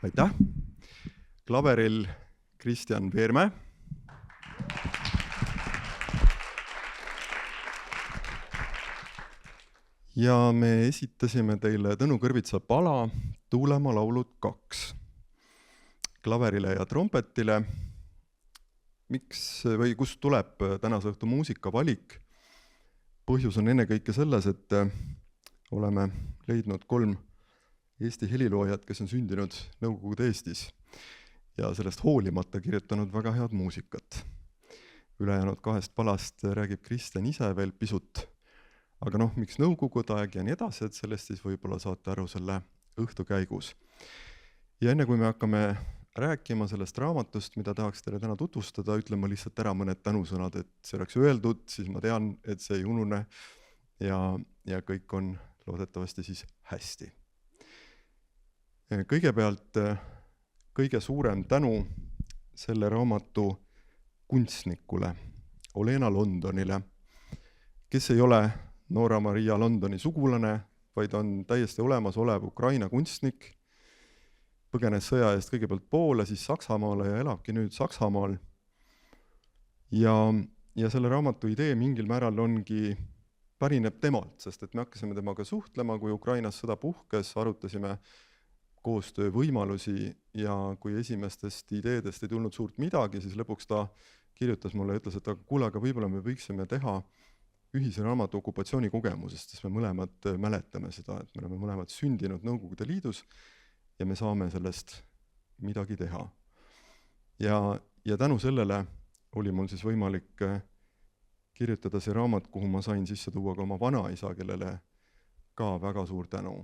Aitäh! Klaveril Kristjan Veermäe. Ja me esitasime teile Tõnu Kõrvitsa pala Tuulemaa laulud 2. Klaverile ja trompetile. Miks või kust tuleb tänase õhtu muusikavalik? Põhjus on ennekõike selles, et oleme leidnud 3 Eesti heliloojad, kes on sündinud Nõukogude Eestis ja sellest hoolimata kirjutanud väga head muusikat. Ülejäänud 2 palast räägib Kristjan ise veel pisut, aga miks Nõukogude aeg ja nii edasi, et sellest siis võib-olla saate aru selle õhtu käigus. Ja enne kui me hakkame rääkima sellest raamatust, mida tahaks teile täna tutvustada, ütlen ma lihtsalt ära mõned tänusõnad, et see oleks öeldud, siis ma tean, et see ei unune ja kõik on loodetavasti siis hästi. Kõigepealt kõige suurem tänu selle raamatu kunstnikule, Olena Londonile, kes ei ole Noora Maria Londoni sugulane, vaid on täiesti olemasolev Ukraina kunstnik, põgenes sõja eest kõigepealt Poola, siis Saksamaale ja elabki nüüd Saksamaal. Ja selle raamatu idee mingil määral pärineb temalt, sest et me hakkasime temaga suhtlema, kui Ukrainas sõda puhkes, arutasime koostöö võimalusi ja kui esimestest ideedest ei tulnud suurt midagi, siis lõpuks ta kirjutas mulle ja ütles, et kuule, aga võib-olla me võiksime teha ühise raamatu okupatsioonikogemusest, sest me mõlemad mäletame seda, et me oleme mõlemad sündinud Nõukogude Liidus ja me saame sellest midagi teha. Ja tänu sellele oli mul siis võimalik kirjutada see raamat, kuhu ma sain sisse tuua ka oma vanaisa, kellele ka väga suur tänu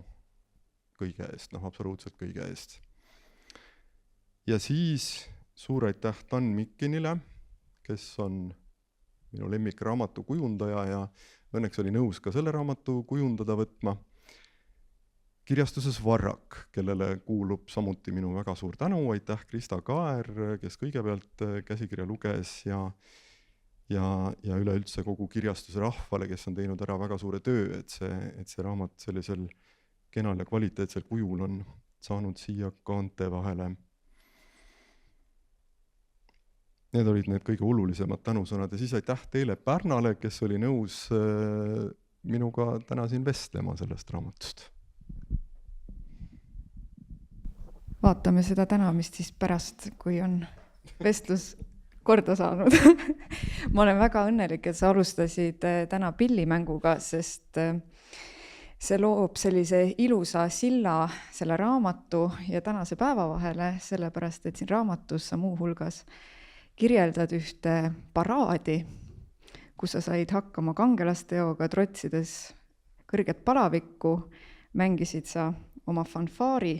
kõige eest, absoluutselt kõige eest. Ja siis suur aitäh Dan Mikkinile, kes on minu lemmikraamatu kujundaja ja õnneks oli nõus ka selle raamatu kujundada võtma. Kirjastuses Varrak, kellele kuulub samuti minu väga suur tänu, aitäh Krista Kaer, kes kõigepealt käsikirja luges ja üleüldse kogu kirjastuse rahvale, kes on teinud ära väga suure töö, et see raamat sellisel kenal ja kvaliteetsel kujul on saanud siia kaante vahele. Need olid need kõige olulisemad tänusõnad ja siis aitäh teile Pärnale, kes oli nõus minuga täna siin vestlema sellest raamatust. Vaatame seda tänamist siis pärast, kui on vestlus korda saanud. Ma olen väga õnnelik, et sa alustasid täna pillimänguga, sest see loob sellise ilusa silla selle raamatu ja tänase päeva vahele, sellepärast et siin raamatus sa muu hulgas kirjeldad ühte paraadi, kus sa said hakkama kangelasteoga, trotsides kõrget palavikku, mängisid sa oma fanfaari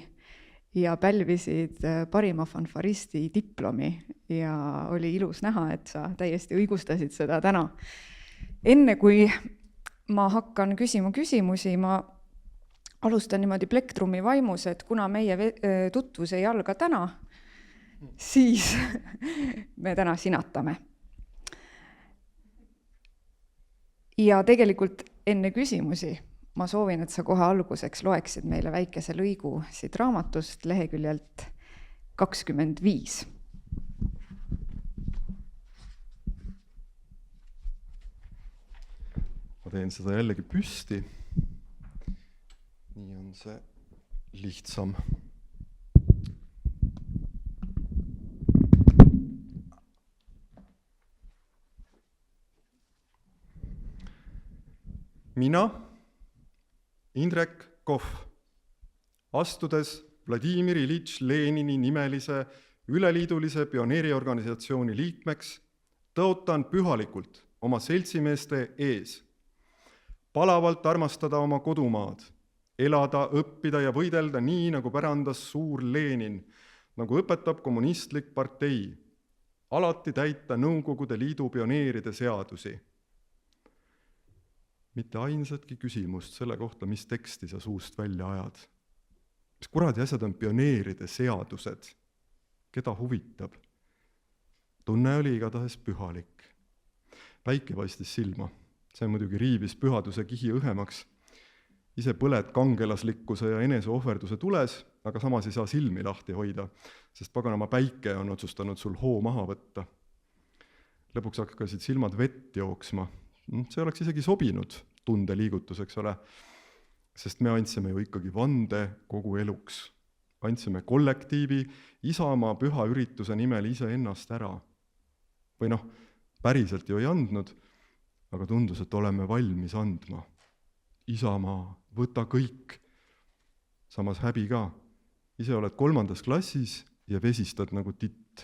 ja pälvisid parima fanfaristi diplomi ja oli ilus näha, et sa täiesti õigustasid seda täna. Enne kui ma hakkan küsima küsimusi, ma alustan niimoodi plektrumi vaimus, et kuna meie tutvus ei alga täna, siis me täna sinatame. Ja tegelikult enne küsimusi ma soovin, et sa kohe alguseks loeksid meile väikese lõigu siit raamatust leheküljelt 25. Ma teen seda jällegi püsti. Nii on see lihtsam. mina, Indrek Kohv, astudes Vladimir Ilitš Lenini nimelise üleliidulise pioneeriorganisatsiooni liikmeks, tõotan pühalikult oma seltsimeeste ees palavalt armastada oma kodumaad, elada, õppida ja võidelda nii, nagu pärandas suur Lenin, nagu õpetab kommunistlik partei, alati täita Nõukogude Liidu pioneeride seadusi. Mitte ainsatki küsimust selle kohta, mis teksti sa suust välja ajad. Mis kuradi asjad on pioneeride seadused? Keda huvitab? Tunne oli igatahes pühalik. Päike paistis silma. See muidugi riivis pühaduse kihi õhemaks. Ise põled kangelaslikkuse ja eneseohverduse tules, aga samas ei saa silmi lahti hoida, sest paganama päike on otsustanud sul hoo maha võtta. Lõpuks hakkasid silmad vett jooksma. See oleks isegi sobinud tundeliigutus, eks ole, sest me andsime ju ikkagi vande kogu eluks. Andsime kollektiivi Isamaa püha ürituse nimel ise ennast ära. Või päriselt ju ei andnud, aga tundus, et oleme valmis andma. Isamaa, võta kõik. Samas häbi ka. Ise oled 3. klassis ja vesistad nagu titt.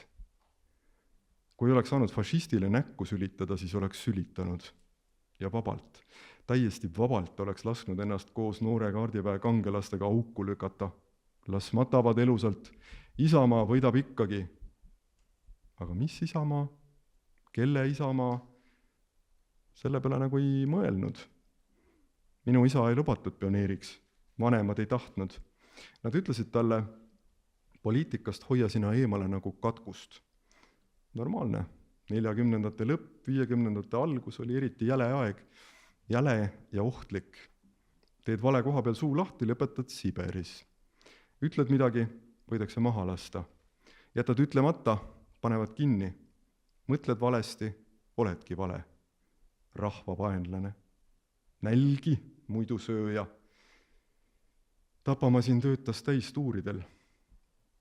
Kui oleks saanud fašistile näkku sülitada, siis oleks sülitanud. Ja vabalt. Täiesti vabalt oleks lasknud ennast koos noore kaardiväe kangelastega auku lükata. Las matavad elusalt. Isamaa võidab ikkagi. Aga mis Isamaa? Kelle Isamaa? Selle peale nagu ei mõelnud. Minu isa ei lubatud pioneeriks. Vanemad ei tahtnud. Nad ütlesid talle, poliitikast hoia sina eemale nagu katkust. Normaalne. 40. lõpp, 50. algus oli eriti jäle aeg. Jäle ja ohtlik. Teed vale koha peal suu lahti, lõpetad Siberis. Ütled midagi, võidakse maha lasta. Jätad ütlemata, panevad kinni. Mõtled valesti, oledki vale. Rahva vaenlane. Nälgi, muidu sööja. Tapamasin töötas täistuuridel.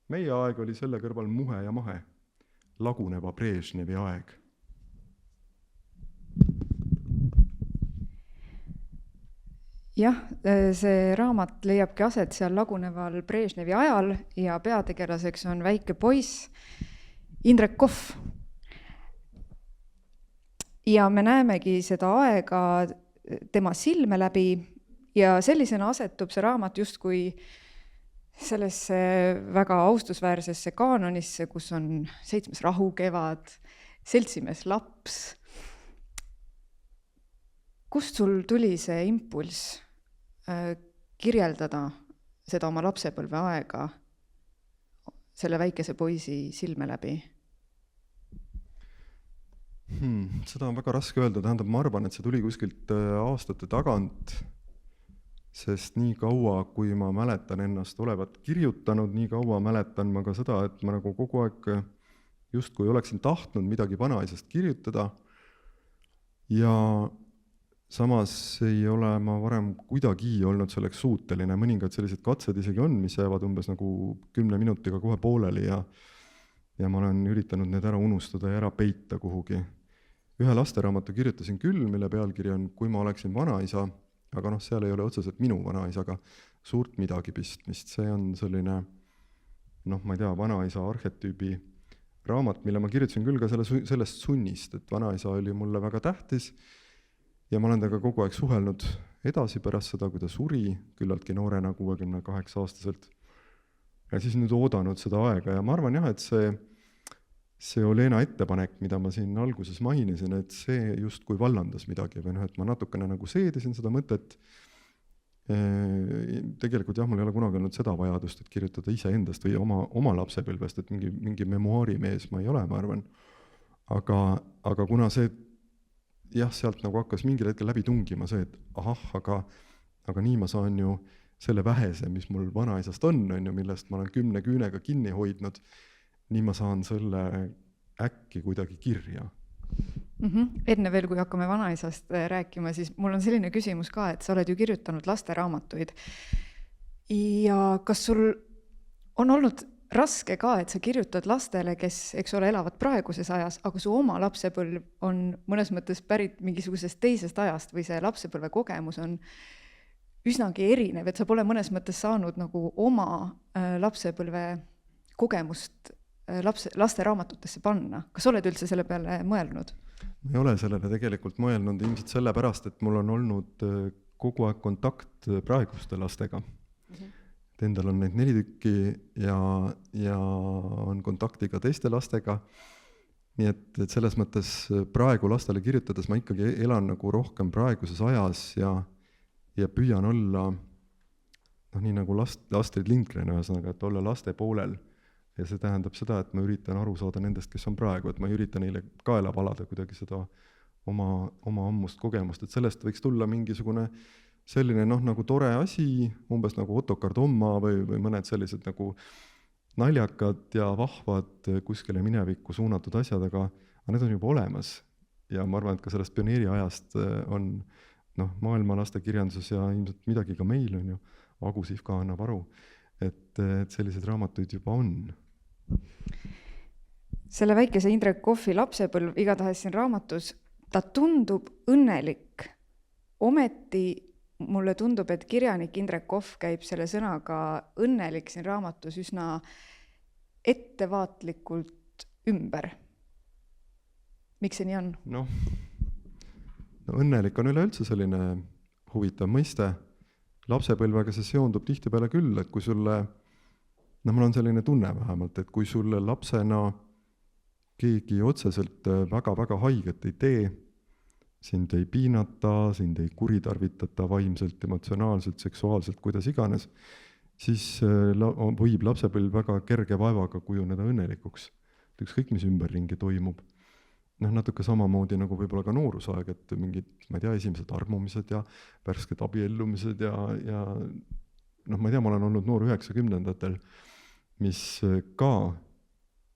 Meie aeg oli selle kõrval muhe ja mahe. Laguneva Brežnevi aeg. Jah, see raamat leiabki aset seal laguneval Brežnevi ajal ja peategelaseks on väike poiss Indrek Kohv. Ja me näemegi seda aega tema silme läbi ja sellisena asetub see raamat justkui sellesse väga austusväärsesse kaanonisse, kus on 7. rahukevad, seltsimees laps. Kust sul tuli see impulss kirjeldada seda oma lapsepõlve aega selle väikese poisi silme läbi? Seda on väga raske öelda, tähendab, ma arvan, et see tuli kuskilt aastate tagant, sest nii kaua, kui ma mäletan ennast olevat kirjutanud, nii kaua mäletan ma ka seda, et ma nagu kogu aeg justkui oleksin tahtnud midagi vanaisast kirjutada ja samas ei ole ma varem kuidagi olnud selleks suuteline. Mõningad sellised katsed isegi on, mis jäävad umbes nagu 10 minutiga kohe pooleli ja ma olen üritanud need ära unustada ja ära peita kuhugi. Ühe lasteraamatu kirjutasin küll, mille pealkiri on Kui ma oleksin vanaisa, aga seal ei ole otseselt minu vanaisaga suurt midagi pistmist. See on selline, ma ei tea, vanaisa arhetüübi raamat, mille ma kirjutasin küll ka sellest sunnist, et vanaisa oli mulle väga tähtis ja ma olen temaga kogu aeg suhelnud edasi pärast seda, kui ta suri, küllaltki noorena, 68-aastaselt. Ja siis nüüd oodanud seda aega ja ma arvan jah, et see Olena ettepanek, mida ma siin alguses mainisin, et see justkui vallandas midagi või et ma natukene nagu seedisin seda mõtet. Tegelikult jah, mul ei ole kunagi olnud seda vajadust, et kirjutada ise endast või oma lapsepõlvest, et mingi memuaarimees ma ei ole, ma arvan. Aga kuna see jah, sealt nagu hakkas mingil hetkel läbi tungima see, et aga nii ma saan ju selle vähese, mis mul vanaisast on ju, millest ma olen 10 küünega kinni hoidnud, nii ma saan selle äkki kuidagi kirja. Enne veel, kui hakkame vanaisast rääkima, siis mul on selline küsimus ka, et sa oled ju kirjutanud lasteraamatuid. Ja kas sul on olnud raske ka, et sa kirjutad lastele, kes, eks ole, elavad praeguses ajas, aga su oma lapsepõlv on mõnes mõttes pärit mingisugusest teisest ajast või see lapsepõlve kogemus on üsnagi erinev, et sa pole mõnes mõttes saanud nagu oma lapsepõlve kogemust laste raamatutesse panna. Kas oled üldse selle peale mõelnud? Ma ei ole sellele tegelikult mõelnud ilmselt sellepärast, et mul on olnud kogu aeg kontakt praeguste lastega. Endal on neid 4 tükki ja on kontakti ka teiste lastega. Nii et selles mõttes praegu lastele kirjutades ma ikkagi elan nagu rohkem praeguses ajas ja püüan olla nii nagu Astrid Lindgren ühesõnaga, et olla laste poolel. Ja see tähendab seda, et ma üritan aru saada nendest, kes on praegu, et ma ei ürita neile kaela valada kuidagi seda oma ammust kogemust, et sellest võiks tulla mingisugune selline nagu tore asi, umbes nagu Ottokar Tomma või mõned sellised nagu naljakad ja vahvad kuskile minevikku suunatud asjad, aga need on juba olemas. Ja ma arvan, et ka sellest pioneeriajast on maailma lastekirjanduses ja ilmselt midagi ka meil on ju, Agu Sihvka annab aru, et selliseid raamatuid juba on. Selle väikese Indrek Kohvi lapsepõlv igatahes siin raamatus, ta tundub õnnelik. Ometi mulle tundub, et kirjanik Indrek Kohv käib selle sõnaga õnnelik siin raamatus üsna ettevaatlikult ümber. Miks see nii on? No õnnelik on üleüldse selline huvitav mõiste. Lapsepõlvega see seondub tihtipeale küll, et kui sulle, mul on selline tunne vähemalt, et kui sulle lapsena keegi otseselt väga-väga haiget ei tee, sind ei piinata, sind ei kuritarvitata vaimselt, emotsionaalselt, seksuaalselt, kuidas iganes, siis võib lapsepõlv väga kerge vaevaga kujuneda õnnelikuks. Ükskõik, mis ümberringi toimub. Natuke samamoodi nagu võib-olla ka noorusaeg, et mingid, ma ei tea, esimesed armumised ja värsked abiellumised ja ma ei tea, ma olen olnud noor 90-ndatel, mis ka,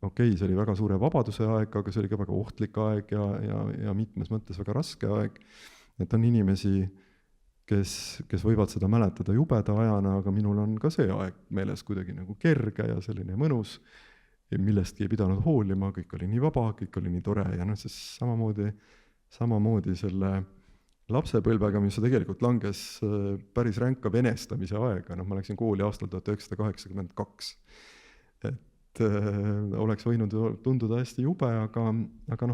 see oli väga suure vabaduse aeg, aga see oli ka väga ohtlik aeg ja mitmes mõttes väga raske aeg. Et on inimesi, kes võivad seda mäletada jubeda ajana, aga minul on ka see aeg meeles kuidagi nagu kerge ja selline mõnus, millestki ei pidanud hoolima, kõik oli nii vaba, kõik oli nii tore ja siis samamoodi selle lapsepõlvega, mis tegelikult langes päris ränka venestamise aega, ma läksin kooli aastal 1982, et oleks võinud tunduda hästi jube, aga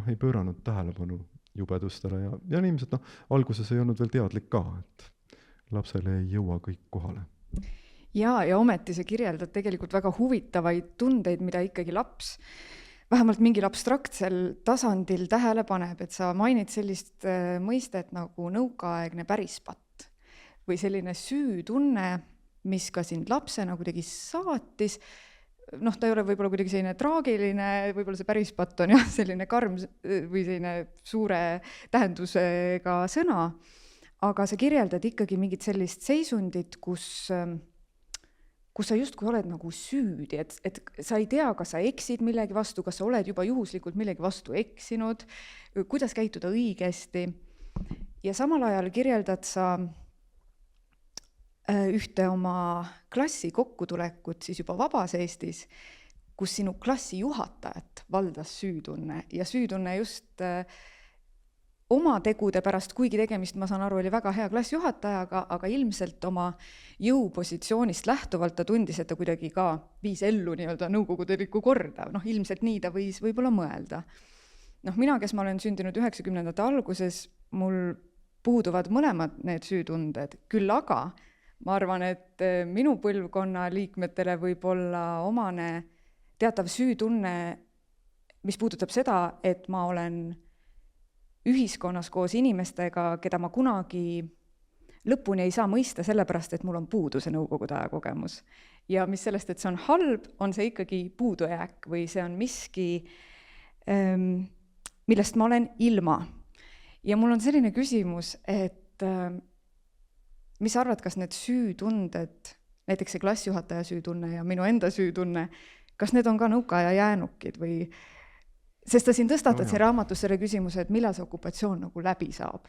ei pööranud tähelepanu jubedustele ja ilmselt alguses ei olnud veel teadlik ka, et lapsele ei jõua kõik kohale. Ja ometi see kirjeldab tegelikult väga huvitavaid tundeid, mida ikkagi laps, vähemalt mingil abstraktsel tasandil tähele paneb, et sa mainid sellist mõistet nagu nõukaaegne pärispatt või selline süütunne, mis ka sind lapsena kuidagi saatis. Ta ei ole võib-olla kuidagi selline traagiline, võib-olla see pärispatt on selline karm või selline suure tähendusega sõna, aga sa kirjeldad ikkagi mingit sellist seisundit, kus sa justkui oled nagu süüdi, et sa ei tea, kas sa eksid millegi vastu, kas sa oled juba juhuslikult millegi vastu eksinud, kuidas käituda õigesti. Ja samal ajal kirjeldad sa ühte oma klassi kokkutulekut siis juba vabas Eestis, kus sinu klassi juhatajat valdas süütunne ja süütunne just oma tegude pärast, kuigi tegemist, ma saan aru, oli väga hea klassijuhatajaga, aga ilmselt oma jõupositsioonist lähtuvalt ta tundis, et ta kuidagi ka viis ellu nõukogudelikku korda. Ilmselt nii ta võis võib-olla mõelda. Mina, kes ma olen sündinud 90-ndate alguses, mul puuduvad mõlemad need süütunded, küll aga ma arvan, et minu põlvkonna liikmetele võib olla omane teatav süütunne, mis puudutab seda, et ma olen ühiskonnas koos inimestega, keda ma kunagi lõpuni ei saa mõista sellepärast, et mul on puudu see nõukogude aja kogemus. Ja mis sellest, et see on halb, on see ikkagi puudujääk või see on miski, millest ma olen ilma. Ja mul on selline küsimus, et mis arvad, kas need süütunded, näiteks see klassijuhataja süütunne ja minu enda süütunne, kas need on ka nõukaaja jäänukid või sest ta siin tõstatad siin raamatus selle küsimuse, et millal see okupatsioon nagu läbi saab?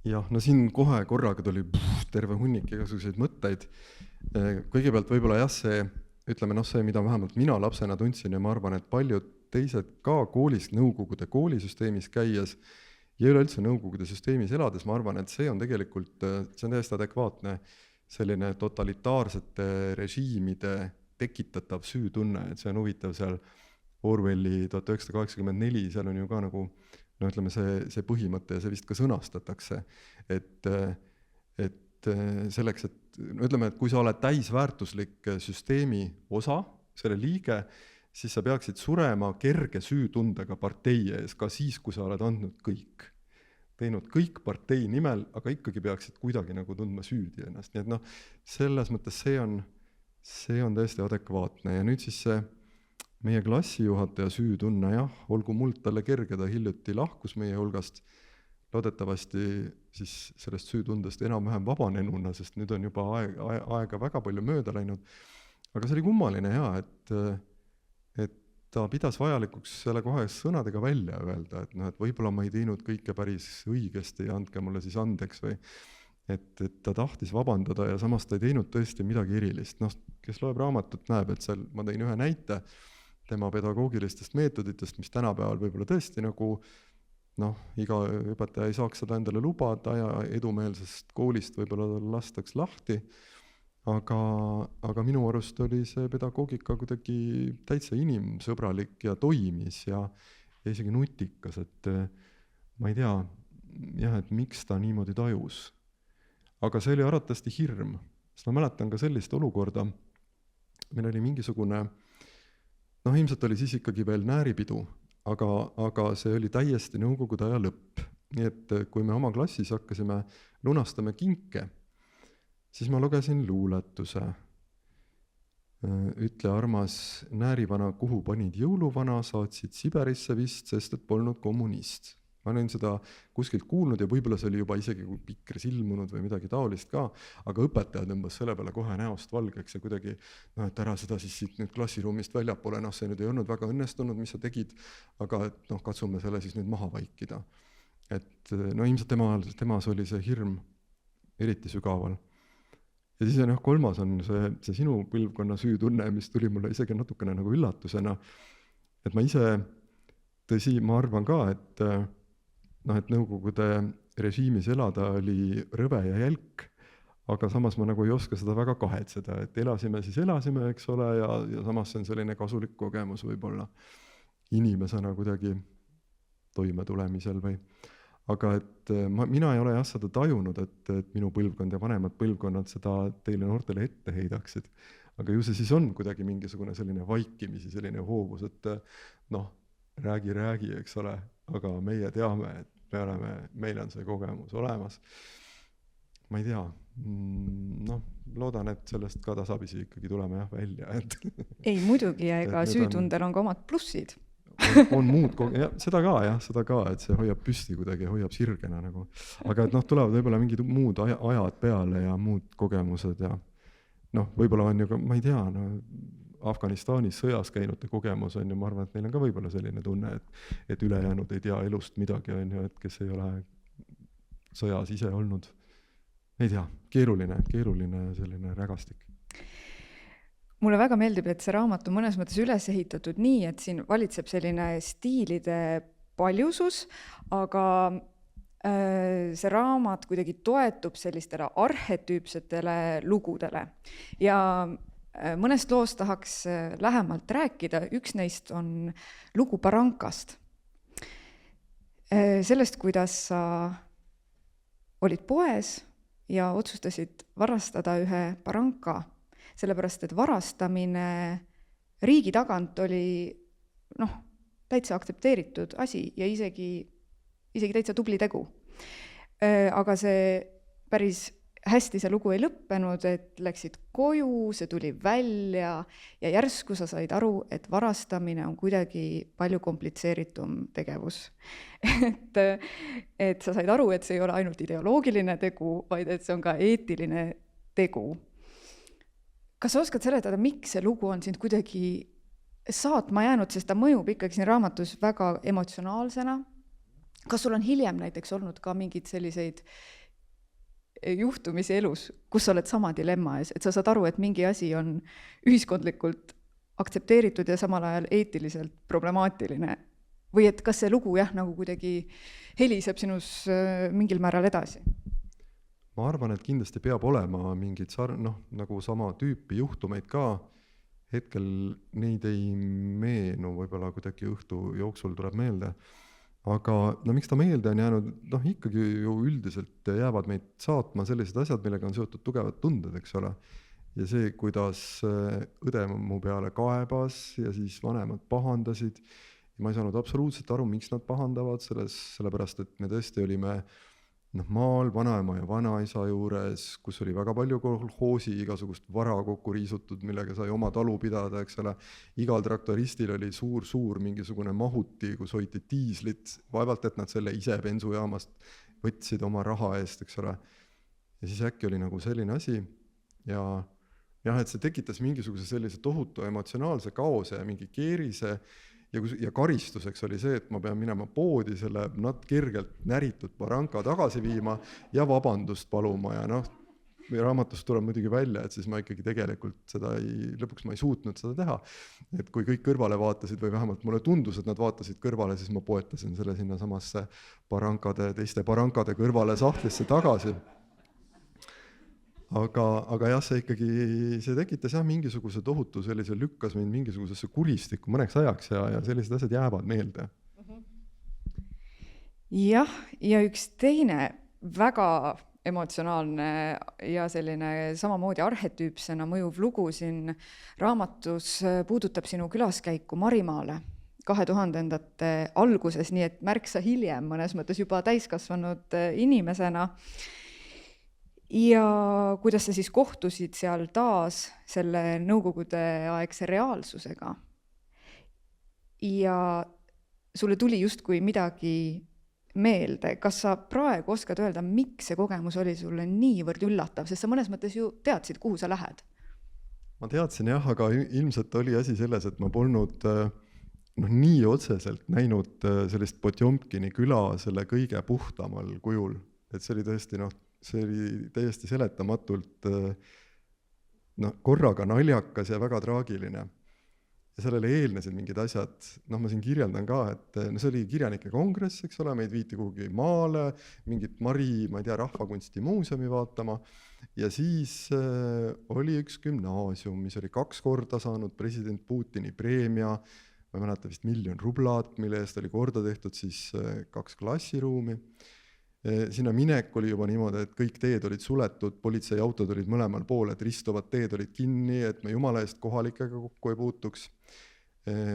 Jah, siin kohe korraga tuli terve hunnik igasuguseid mõtteid. Kõigepealt võib-olla see ütleme see, mida vähemalt mina lapsena tundsin ja ma arvan, et paljud teised ka koolis, Nõukogude koolisüsteemis käies ja üleüldse Nõukogude süsteemis elades, ma arvan, et see on tegelikult, see on täiesti adekvaatne selline totalitaarsete režiimide tekitatav süütunne, et see on huvitav seal Orwelli 1984, seal on ju ka nagu ütleme see põhimõte ja see vist ka sõnastatakse, et selleks, et ütleme, et kui sa oled täisväärtuslik süsteemi osa, selle liige, siis sa peaksid surema kerge süütundega partei ees, ka siis, kui sa oled andnud kõik. Teinud kõik partei nimel, aga ikkagi peaksid kuidagi nagu tundma süüdi ennast. Nii et selles mõttes see on täiesti adekvaatne. Ja nüüd siis see meie klassijuhataja süütunne, jah, olgu muld talle kerge, ta hiljuti lahkus meie hulgast, loodetavasti siis sellest süütundest enam-vähem vabanenuna, sest nüüd on juba aega väga palju mööda läinud. Aga see oli kummaline, jah, et ta pidas vajalikuks selle kohe sõnadega välja öelda, et võib-olla ma ei teinud kõike päris õigesti ja andke mulle siis andeks või et ta tahtis vabandada ja samas ta ei teinud tõesti midagi erilist. Kes loeb raamatut, näeb, et seal ma tõin ühe näite tema pedagoogilistest meetoditest, mis tänapäeval võib-olla tõesti nagu iga õpetaja ei saaks seda endale lubada ja edumeelsest koolist võib-olla lastaks lahti. Aga minu arust oli see pedagoogika kuidagi täitsa inimsõbralik ja toimis ja isegi nutikas, et ma ei tea, jah, et miks ta niimoodi tajus. Aga see oli arvatavasti hirm, sest ma mäletan ka sellist olukorda, meil oli mingisugune, ilmselt oli siis ikkagi veel nääripidu, aga see oli täiesti nõukogude aja lõpp. Nii et kui me oma klassis hakkasime lunastama kinke, siis ma lugesin luuletuse. Ütle armas näärivana, kuhu panid jõuluvana, saatsid Siberisse vist, sest et polnud kommunist. Ma olen seda kuskilt kuulnud ja võib-olla see oli juba isegi Pikris ilmunud või midagi taolist ka, aga õpetaja tõmbas selle peale kohe näost valgeks ja kuidagi, et ära seda siis siit nüüd klassiruumist väljapoole, see nüüd ei olnud väga õnnestunud, mis sa tegid, aga katsume selle siis nüüd maha vaikida. Et ilmselt temas oli see hirm eriti sügaval. Ja siis on kolmas on see sinu põlvkonna süütunne, mis tuli mulle isegi natukene nagu üllatusena, et ma ise, tõsi, ma arvan ka, et Nõukogude režiimis elada oli rõve ja jälk, aga samas ma nagu ei oska seda väga kahetseda, et elasime, eks ole, ja samas see on selline kasulik kogemus võib-olla inimesena kuidagi toime tulemisel või. Aga et mina ei ole seda tajunud, et minu põlvkond ja vanemad põlvkonnad seda teile noortele ette heidaksid. Aga ju see siis on kuidagi mingisugune selline vaikimisi, selline hoovus, et räägi, eks ole, aga meie teame, et meil on see kogemus olemas. Ma ei tea, loodan, et sellest ka tasapisi ikkagi tuleme välja. Ei muidugi, ja ega süütundel on ka omad plussid. On muud, seda ka, et see hoiab püsti kuidagi, hoiab sirgena nagu. Aga et tulevad võib-olla mingid muud ajad peale ja muud kogemused ja võib-olla on ju ka, ma ei tea, Afganistanis sõjas käinute kogemus on ju, ma arvan, et neil on ka võib-olla selline tunne, et ülejäänud ei tea elust midagi, on ju, et kes ei ole sõjas ise olnud. Ei tea, keeruline selline rägastik. Mulle väga meeldib, et see raamat on mõnes mõttes üles ehitatud nii, et siin valitseb selline stiilide paljusus, aga see raamat kuidagi toetub sellistele arhetüüpsetele lugudele. Ja mõnest loost tahaks lähemalt rääkida. Üks neist on lugu Barankast. Sellest, kuidas sa olid poes ja otsustasid varastada ühe baranka, sellepärast, et varastamine riigi tagant oli täitsa aktsepteeritud asi ja isegi täitsa tubli tegu. Aga see päris hästi see lugu ei lõppenud, et läksid koju, see tuli välja ja järsku sa said aru, et varastamine on kuidagi palju komplitseeritum tegevus. Et sa said aru, et see ei ole ainult ideoloogiline tegu, vaid et see on ka eetiline tegu. Kas sa oskad seletada, miks see lugu on sind kuidagi saatma jäänud, sest ta mõjub ikkagi siin raamatus väga emotsionaalsena? Kas sul on hiljem näiteks olnud ka mingid selliseid juhtumisi elus, kus sa oled sama dilemma ees, et sa saad aru, et mingi asi on ühiskondlikult aktsepteeritud ja samal ajal eetiliselt problemaatiline. Või et kas see lugu nagu kuidagi heliseb sinus mingil määral edasi? Ma arvan, et kindlasti peab olema mingid nagu sama tüüpi juhtumeid ka. Hetkel neid ei meenu, võib-olla kuidagi õhtu jooksul tuleb meelde. Aga miks ta meelde on jäänud, ikkagi ju üldiselt jäävad meid saatma sellised asjad, millega on seotud tugevad tunded, eks ole. Ja see, kuidas õde mu peale kaebas ja siis vanemad pahandasid. Ja ma ei saanud absoluutselt aru, miks nad pahandavad, sellepärast, et me tõesti olime maal vanaema ja vanaisa juures, kus oli väga palju kolhoosi, igasugust vara kokku riisutud, millega sai oma talu pidada, eks ole. Igal traktoristil oli suur mingisugune mahuti, kus hoiti diislit, vaevalt, et nad selle ise bensujaamast võtsid oma raha eest, eks ole. Ja siis äkki oli nagu selline asi ja et see tekitas mingisuguse sellise tohutu emotsionaalse kaose ja mingi keerise ja karistuseks oli see, et ma pean minema poodi selle kergelt näritud baranka tagasi viima ja vabandust paluma ja raamatust tuleb muidugi välja, et siis ma ikkagi tegelikult lõpuks ma ei suutnud seda teha. Et kui kõik kõrvale vaatasid või vähemalt mulle tundus, et nad vaatasid kõrvale, siis ma poetasin selle sinna samasse teiste barankade kõrvale sahtlisse tagasi. Aga jah, see tekitas mingisuguse tohutu sellise lükkas mind mingisugusesse kuristikku mõneks ajaks ja sellised asjad jäävad meelde. Jah, ja üks teine väga emotsionaalne ja selline samamoodi arhetüüpsena mõjuv lugu siin raamatus puudutab sinu külaskäiku Marimaale 2000-ndate alguses, nii et märksa hiljem, mõnes mõttes juba täiskasvanud inimesena. Ja kuidas sa siis kohtusid seal taas selle nõukogude aegse reaalsusega. Ja sulle tuli justkui midagi meelde. Kas sa praegu oskad öelda, miks see kogemus oli sulle niivõrd üllatav, sest sa mõnes mõttes ju teadsid, kuhu sa lähed? Ma teadsin jah, aga ilmselt oli asi selles, et ma polnud nii otseselt näinud sellist Potjomkini küla selle kõige puhtamal kujul. Et see oli tõesti see oli täiesti seletamatult korraga naljakas ja väga traagiline. Ja sellele eelnesid mingid asjad, ma siin kirjeldan ka, et see oli kirjanike kongress, eks ole, meid viiti kuhugi maale, mingit rahvakunsti muuseumi vaatama ja siis oli üks gümnaasium, mis oli 2 korda saanud president Putini preemia, ma ei mäleta vist 1 000 000 rublat, mille eest oli korda tehtud siis 2 klassiruumi. Sinna minek oli juba niimoodi, et kõik teed olid suletud, politseiautod olid mõlemal pool, et ristuvad teed olid kinni, et me jumala eest kohalikega kokku ei puutuks.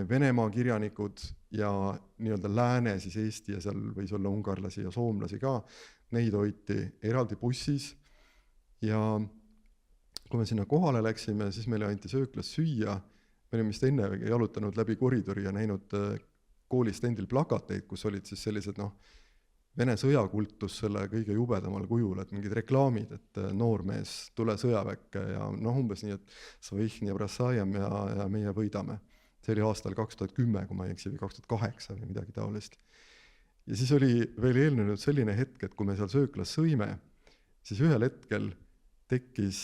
Venemaa kirjanikud ja nii-öelda lääne, siis Eesti ja seal võis olla ungarlasi ja soomlasi ka, neid hoiti eraldi bussis. Ja kui me sinna kohale läksime, siis meile anti sööklas süüa. Me olime vist enne jalutanud läbi koridori ja näinud koolist endil plakateid, kus olid siis sellised Vene sõjakultus selle kõige jubedamal kujul, et mingid reklaamid, et noormees, tule sõjaväkke ja umbes nii, et Svõihni ja Brassajem ja meie võidame. See oli aastal 2010, kui ma ei eksi, või 2008 või midagi taolist. Ja siis oli veel eelnenud selline hetk, et kui me seal sööklas sõime, siis ühel hetkel tekkis,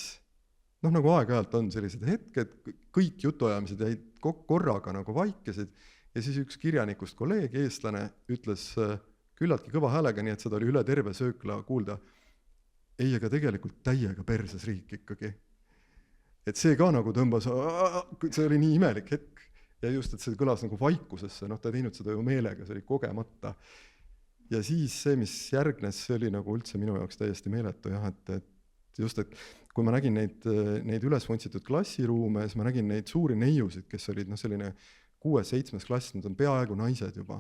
nagu aeg-ajalt on sellised hetked, kõik jutuajamised jäid korraga vaikesid ja siis üks kirjanikust kolleeg, eestlane, ütles küllaltki kõva häälega, nii et seda oli üle terve söökla kuulda. Ei, aga tegelikult täiega perses riik ikkagi. Et see ka tõmbas, see oli nii imelik hetk. Ja just, et see kõlas vaikusesse, ta teinud seda ju meelega, see oli kogemata. Ja siis see, mis järgnes, see oli üldse minu jaoks täiesti meeletu, jah, et just, et kui ma nägin neid üles vontsitud klassiruume, siis ma nägin neid suuri neiusid, kes olid selline 6-7 klass, nad on peaaegu naised juba.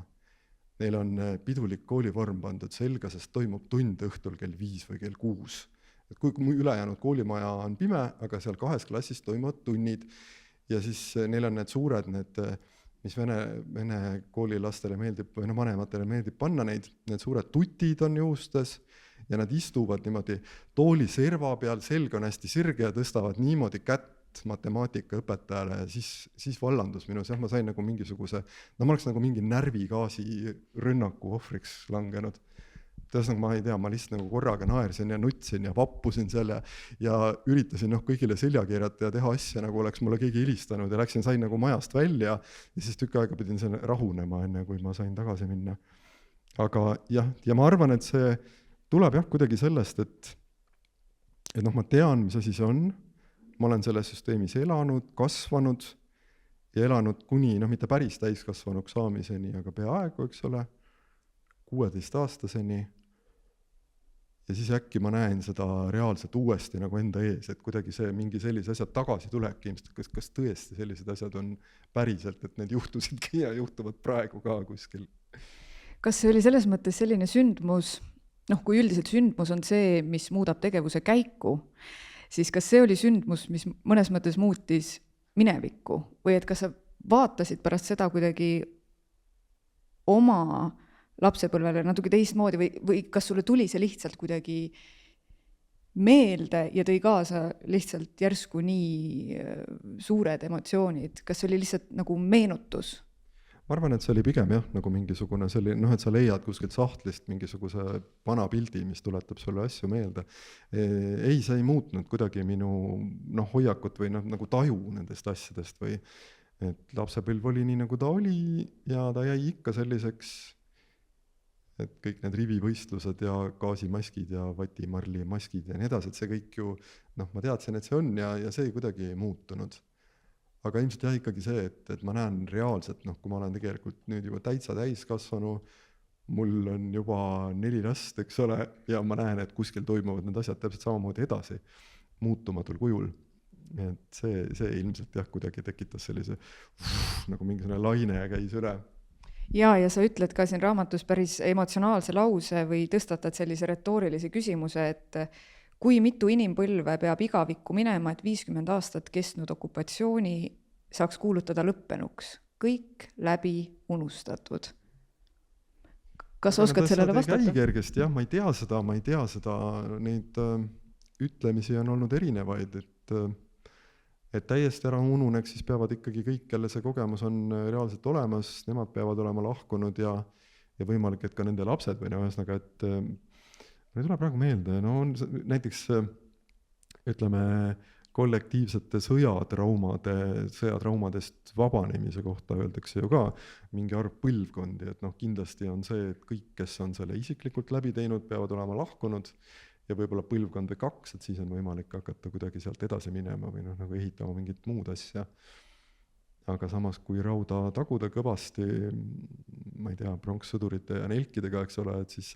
Neil on pidulik koolivorm pandud selga, sest toimub tund õhtul kell 5 või kell 6. Et kui ülejäänud koolimaja on pime, aga seal 2 klassis toimuvad tunnid ja siis neil on need suured, mis vene koolilastele meeldib, või vanematele meeldib panna need suured tutid on juustes ja nad istuvad niimoodi tooli serva peal, selg on hästi sirge ja tõstavad niimoodi kätt matemaatikaõpetajale ja siis vallandus minus. Ma sain mingisuguse, ma oleks mingi närvigaasi rünnaku ohvriks langenud. Tähendab, ma ei tea, ma lihtsalt nagu korraga naersin ja nutsin ja vappusin seal ja üritasin kõigile selja keerata ja teha asja, nagu oleks mulle keegi helistanud ja sain nagu majast välja ja siis tükk aega pidin seal rahunema enne, kui ma sain tagasi minna. Aga jah, ja ma arvan, et see tuleb kuidagi sellest, et ma tean, mis asi see on, ma olen selles süsteemis elanud, kasvanud ja elanud kuni, mitte päris täiskasvanuks saamiseni, aga peaaegu, eks ole, 16-aastaseni. Ja siis äkki ma näen seda reaalselt uuesti nagu enda ees, et kuidagi see mingi sellise asjad tagasi tulebki, kas tõesti sellised asjad on päriselt, et need juhtusidki ja juhtuvad praegu ka kuskil. Kas see oli selles mõttes selline sündmus, kui üldiselt sündmus on see, mis muudab tegevuse käiku, siis kas see oli sündmus, mis mõnes mõttes muutis minevikku või et kas sa vaatasid pärast seda kuidagi oma lapsepõlvele natuke teistmoodi või kas sulle tuli see lihtsalt kuidagi meelde ja tõi kaasa lihtsalt järsku nii suured emotsioonid? Kas see oli lihtsalt nagu meenutus? Ma arvan, et see oli pigem nagu mingisugune selline, et sa leiad kuskilt sahtlist mingisuguse vana pildi, mis tuletab sulle asju meelde. Ei, see ei muutnud kuidagi minu hoiakut või nagu taju nendest asjadest või et lapsepõlv oli nii, nagu ta oli ja ta jäi ikka selliseks, et kõik need rivivõistlused ja gaasimaskid ja vatimarli maskid ja nii edasi, et see kõik ju, ma teadsin, et see on ja see kuidagi ei muutunud. Aga ilmselt jah ikkagi see, et ma näen reaalselt, kui ma olen tegelikult nüüd juba täitsa täiskasvanu, mul on juba 4 last, eks ole, ja ma näen, et kuskil toimuvad need asjad täpselt samamoodi edasi, muutumatul kujul. Et see ilmselt jah kuidagi tekitas sellise nagu mingisugune laine käis üle. Ja sa ütled ka siin raamatus päris emotsionaalse lause või tõstatad sellise retoorilise küsimuse, et kui mitu inimpõlve peab igavikku minema, et 50 aastat kestnud okupatsiooni saaks kuulutada lõppenuks. Kõik läbi unustatud. Kas oskad sellele vastata? Käi kergesti, jah, ma ei tea seda, neid ütlemisi on olnud erinevaid, et täiesti ära ununeks, siis peavad ikkagi kõik, kelle see kogemus on reaalselt olemas, nemad peavad olema lahkunud ja võimalik, et ka nende lapsed või ühesõnaga, et ma ei tule praegu meelde, on näiteks ütleme kollektiivsete sõjatraumadest vabanemise kohta öeldakse ju ka mingi arv põlvkondi, et kindlasti on see, et kõik, kes on selle isiklikult läbi teinud, peavad olema lahkunud ja võib-olla põlvkond või 2, et siis on võimalik hakata kuidagi sealt edasi minema või nagu ehitama mingit muud asja. Aga samas, kui rauda taguda kõvasti, ma ei tea, pronkssõdurite ja nelkidega, eks ole, et siis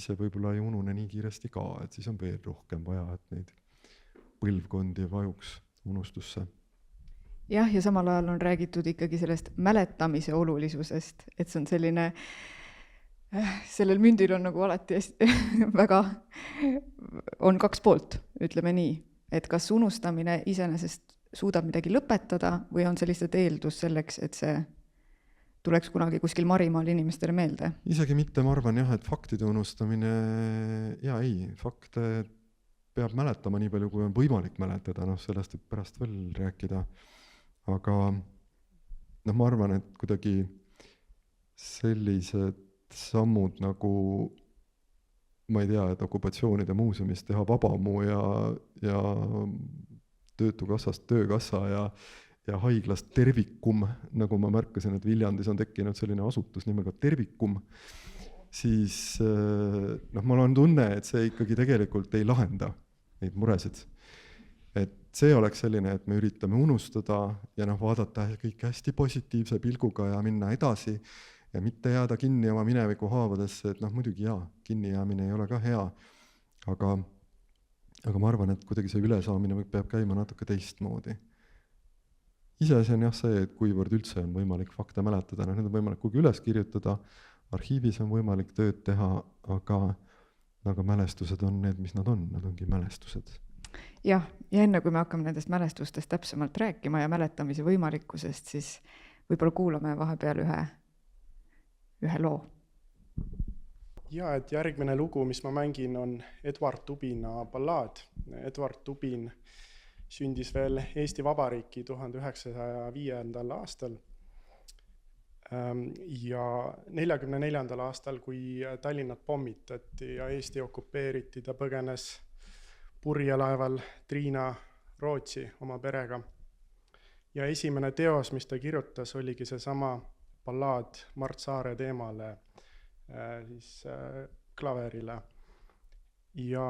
see võib-olla ei unune nii kiiresti ka, et siis on veel rohkem vaja, et neid põlvkondi vajuks unustusse. Jah, ja samal ajal on räägitud ikkagi sellest mäletamise olulisusest, et see on selline sellel mündil on nagu alati väga, on 2 poolt, ütleme nii, et kas unustamine iseenesest suudab midagi lõpetada või on see lihtsalt eeldus selleks, et see tuleks kunagi kuskil Marimaal inimestele meelde? Isegi mitte, ma arvan jah, et faktide unustamine, fakte peab mäletama nii palju, kui on võimalik mäletada, sellest võib pärast veel rääkida, aga ma arvan, et kuidagi sellised sammud nagu, ma ei tea, et okupatsioonide muuseumis teha Vabamu ja Töötukassast Töökassa ja haiglast Tervikum, nagu ma märkasin, et Viljandis on tekkinud selline asutus nimega Tervikum, siis mul on tunne, et see ikkagi tegelikult ei lahenda neid muresid. Et see oleks selline, et me üritame unustada ja vaadata kõik hästi positiivse pilguga ja minna edasi, ja mitte jääda kinni oma mineviku haavadesse, et muidugi kinni jäämine ei ole ka hea, aga ma arvan, et kuidagi see ülesaamine peab käima natuke teistmoodi. Iseasi on see, et kuivõrd üldse on võimalik fakte mäletada, need on võimalik kuigi üles kirjutada, arhiivis on võimalik tööd teha, aga mälestused on need, mis nad ongi mälestused. Jah, ja enne kui me hakkame nendest mälestustest täpsemalt rääkima ja mäletamise võimalikkusest, siis võib-olla kuulame vahepeal ühe loo. Ja, et järgmine lugu, mis ma mängin, on Edward Tubina ballaad. Edward Tubin sündis veel Eesti Vabariiki 1905. aastal. Ja 1944. aastal, kui Tallinnat pommitati ja Eesti okupeeriti, ta põgenes purjelaeval Triina Rootsi oma perega. Ja esimene teos, mis ta kirjutas, oligi seesama ballaad Mart Saare teemale klaverile. Ja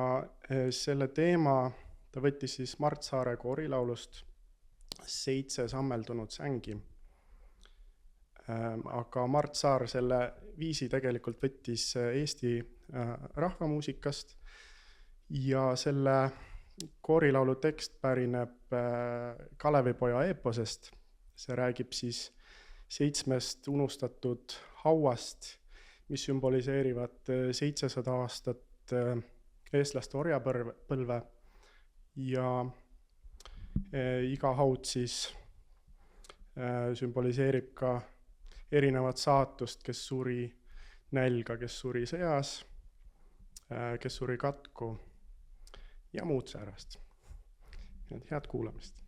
selle teema ta võttis siis Mart Saare koorilaulust 7 sammeldunud sängi. Aga Mart Saar selle viisi tegelikult võttis Eesti rahvamuusikast ja selle koorilaulu tekst pärineb Kalevipoja eeposest. See räägib siis 7 unustatud hauast, mis sümboliseerivad 700 aastat eestlaste orjapõlve ja iga haud siis sümboliseerib ka erinevat saatust, kes suri nälga, kes suri sõjas, kes suri katku ja muud säärast. Head kuulamist!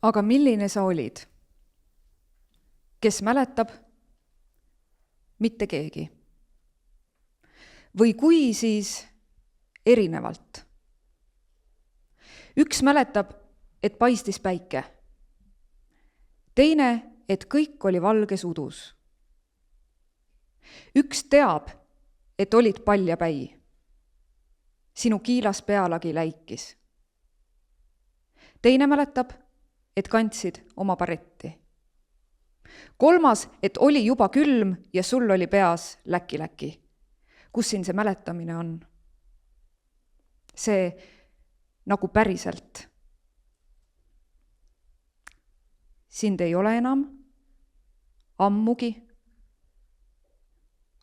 aga milline sa olid? Kes mäletab? Mitte keegi. Või kui, siis erinevalt. Üks mäletab, et paistis päike. Teine, et kõik oli valges udus. Üks teab, et olid paljapäi. Sinu kiilas pealagi läikis. Teine mäletab, et kandsid oma baretti. Kolmas, et oli juba külm ja sul oli peas läki-läki. Kus siin see mäletamine on? See nagu päriselt. Sind ei ole enam, ammugi.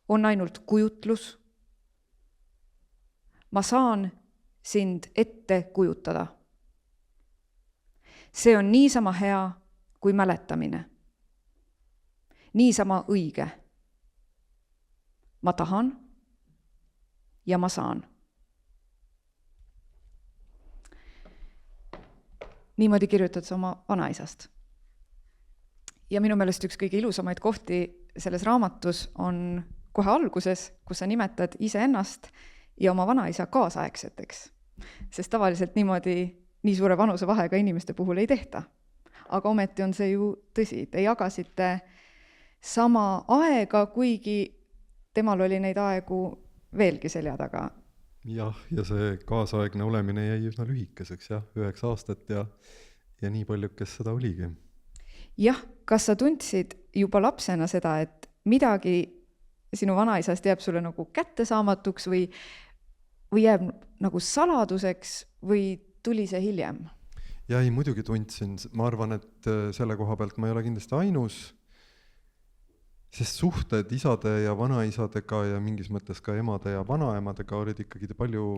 On ainult kujutlus. Ma saan sind ette kujutada. See on niisama hea kui mäletamine. Niisama õige. Ma tahan ja ma saan. Niimoodi kirjutad sa oma vanaisast. Ja minu meelest üks kõige ilusamaid kohti selles raamatus on kohe alguses, kus sa nimetad iseennast ja oma vanaisa kaasaegseteks. Sest tavaliselt niimoodi nii suure vanusevahega inimeste puhul ei tehta. Aga ometi on see ju tõsi. Te jagasite sama aega, kuigi temal oli neid aegu veelgi selja taga. Jah, ja see kaasaegne olemine jäi üsna lühikeseks, 9 aastat ja nii palju, kes seda oligi. Jah, kas sa tundsid juba lapsena seda, et midagi sinu vanaisast jääb sulle nagu kättesaamatuks või jääb nagu saladuseks või tuli see hiljem? Ja ei, muidugi tundsin. Ma arvan, et selle koha pealt ma ei ole kindlasti ainus, sest suhted isade ja vanaisadega ja mingis mõttes ka emade ja vanaemadega olid ikkagi palju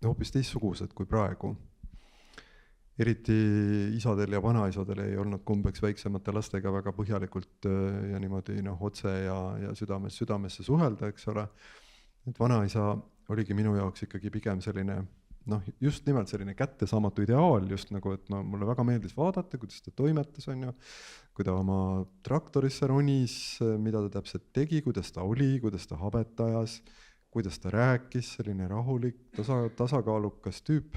hoopis teistsugused kui praegu. Eriti isadel ja vanaisadel ei olnud kumbeks väiksemate lastega väga põhjalikult ja niimoodi otse ja südamesse suhelda, eks ole. Et vanaisa oligi minu jaoks ikkagi pigem selline, just nimelt selline kättesaamatu ideaal, just nagu, et mulle väga meeldis vaadata, kuidas ta toimetas, kui ta oma traktorisse ronis, mida ta täpselt tegi, kuidas ta oli, kuidas ta habet ajas, kuidas ta rääkis, selline rahulik, tasakaalukas tüüp.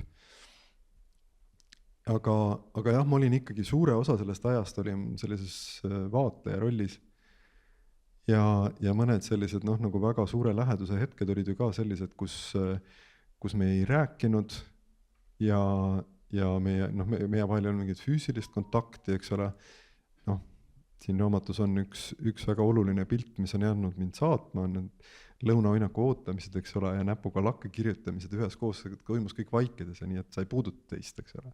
Aga jah, ma olin ikkagi suure osa sellest ajast olin sellises vaataja rollis. Ja mõned sellised nagu väga suure läheduse hetked olid ju ka sellised, kus me ei rääkinud ja meie vahel ei olnud mingit füüsilist kontakti, eks ole. Siin raamatus on üks väga oluline pilt, mis on jäänud mind saatma, on lõunaoinaku ootamised, eks ole, ja näpuga lakke kirjutamised ühes koos, toimus kõik vaikides ja nii, et sa ei puuduta teist, eks ole.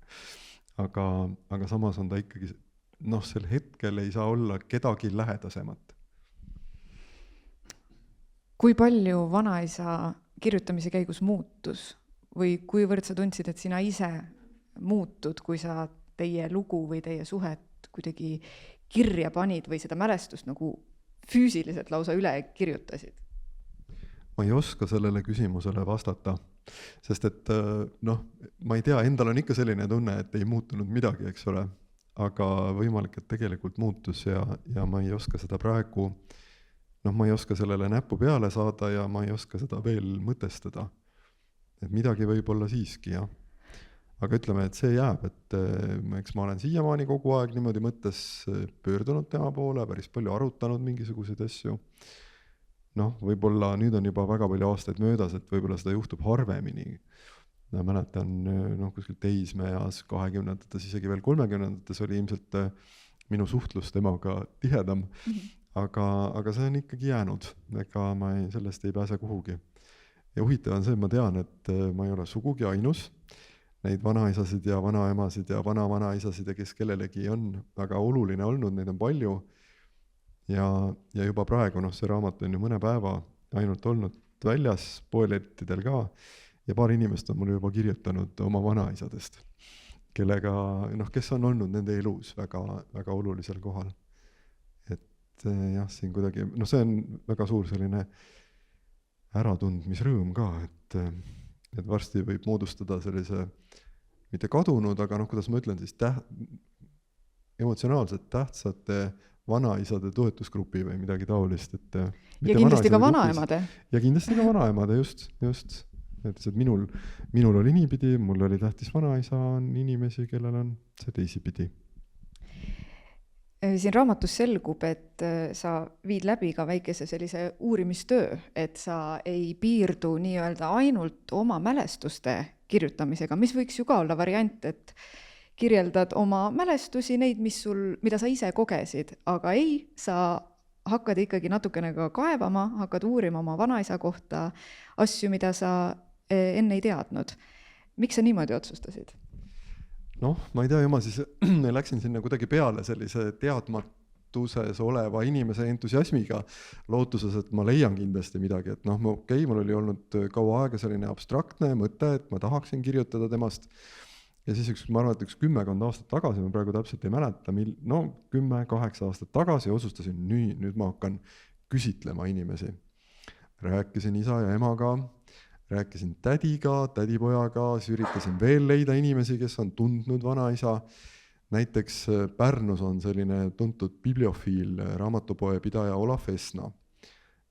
Aga samas on ta ikkagi, sel hetkel ei saa olla kedagi lähedasemat. Kui palju vanaisa kirjutamise käigus muutus või kuivõrd sa tundsid, et sina ise muutud, kui sa teie lugu või teie suhet kuidagi kirja panid või seda mälestust nagu füüsiliselt lausa üle kirjutasid? Ma ei oska sellele küsimusele vastata, sest et ma ei tea, endal on ikka selline tunne, et ei muutunud midagi, eks ole, aga võimalik, et tegelikult muutus ja ma ei oska seda praegu, ma ei oska sellele näppu peale saada ja ma ei oska seda veel mõtestada. Et midagi võib olla siiski, jah. Aga ütleme, et see jääb, et eks ma olen siiamaani kogu aeg niimoodi mõttes pöördunud tema poole, päris palju arutanud mingisuguseid asju. Võib-olla nüüd on juba väga palju aastaid möödas, et võib-olla seda juhtub harvemini. Ma mäletan, kuskil teismeeas 20-ndates, isegi veel 30-ndates oli ilmselt minu suhtlus temaga tihedam, aga see on ikkagi jäänud, ega ma sellest ei pääse kuhugi. Ja huvitav on see, ma tean, et ma ei ole sugugi ainus. Neid vanaisasid ja vanaemasid ja vanavanaisasid ja kes kellelegi on väga oluline olnud, neid on palju. Ja juba praegu, see raamat on ju mõne päeva ainult olnud väljas, poelettidel ka, ja paar inimest on mulle juba kirjutanud oma vanaisadest, kellega, kes on olnud nende elus väga, väga olulisel kohal. Et jah, siin kuidagi, see on väga suur selline äratundmisrõõm ka, et varsti võib moodustada sellise, mitte kadunud, aga kuidas ma ütlen, siis emotsionaalselt tähtsate vanaisade toetusgrupi või midagi taolist, et ja kindlasti ka vanaemade. Ja kindlasti ka vanaemade, just. Ütles, et minul oli niipidi, mul oli tähtis vanaisa, on inimesi, kellel on see teisipidi. Siin raamatus selgub, et sa viid läbi ka väikese sellise uurimistöö, et sa ei piirdu nii-öelda ainult oma mälestuste kirjutamisega, mis võiks ju ka olla variant, et kirjeldad oma mälestusi, neid, mida sa ise kogesid, aga ei, sa hakkad ikkagi natukene ka kaevama, hakkad uurima oma vanaisa kohta asju, mida sa enne ei teadnud. Miks sa niimoodi otsustasid? Ma ei tea, ma siis läksin sinna kuidagi peale sellise teadmatuses oleva inimese entusiasmiga, lootuses, et ma leian kindlasti midagi, et mul oli olnud kaua aega selline abstraktne mõte, et ma tahaksin kirjutada temast. Ja siis ma arvan, et 10 aastat tagasi, ma praegu täpselt ei mäleta, 10-8 aastat tagasi otsustasin, nüüd ma hakkan küsitlema inimesi. Rääkisin isa ja emaga, rääkisin tädiga, tädipojaga, siis üritasin veel leida inimesi, kes on tundnud vanaisa. Näiteks Pärnus on selline tuntud bibliofiil, raamatupoe pidaja Olaf Esna,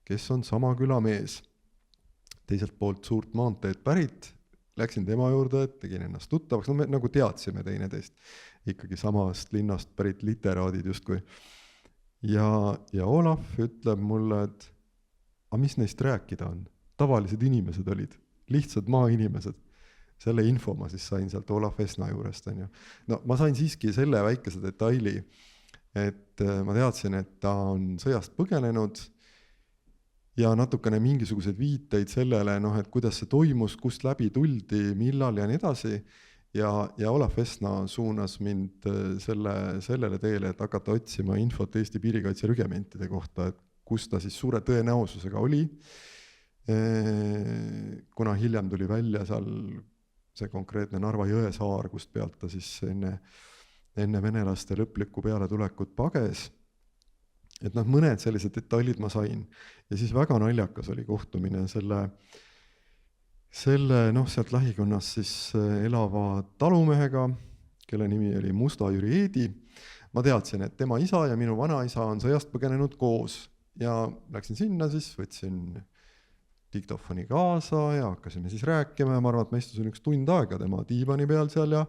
kes on sama küla mees. Teiselt poolt suurt maanteed pärit, läksin tema juurde, tegin ennast tuttavaks, me nagu teadsime teineteist, ikkagi samast linnast pärit literaadid justkui. Ja Olaf ütleb mulle, et mis neist rääkida on? Tavalised inimesed olid, lihtsad maainimesed. Selle info ma siis sain sealt Olaf Esna juurest. Ma sain siiski selle väikese detaili, et ma teadsin, et ta on sõjast põgenenud ja natukene mingisugused viiteid sellele, et kuidas see toimus, kust läbi tuldi, millal ja nii edasi. Ja Olaf Esna suunas mind sellele teele, et hakata otsima infot Eesti piirikaitserügementide kohta, et kus ta siis suure tõenäosusega oli. Kuna hiljem tuli välja seal see konkreetne Narva Jõesaar, kust pealt ta siis enne venelaste lõplikku pealetulekut pages. Et mõned sellised detailid ma sain. Ja siis väga naljakas oli kohtumine selle sealt lähikonnas siis elava talumehega, kelle nimi oli Musta Jüri Eedi. Ma teadsin, et tema isa ja minu vanaisa on sõjast põgenenud koos ja läksin sinna siis, võtsin diktofoni kaasa ja hakkasime siis rääkima ja ma arvan, et ma istusin 1 tund aega tema diivani peal seal ja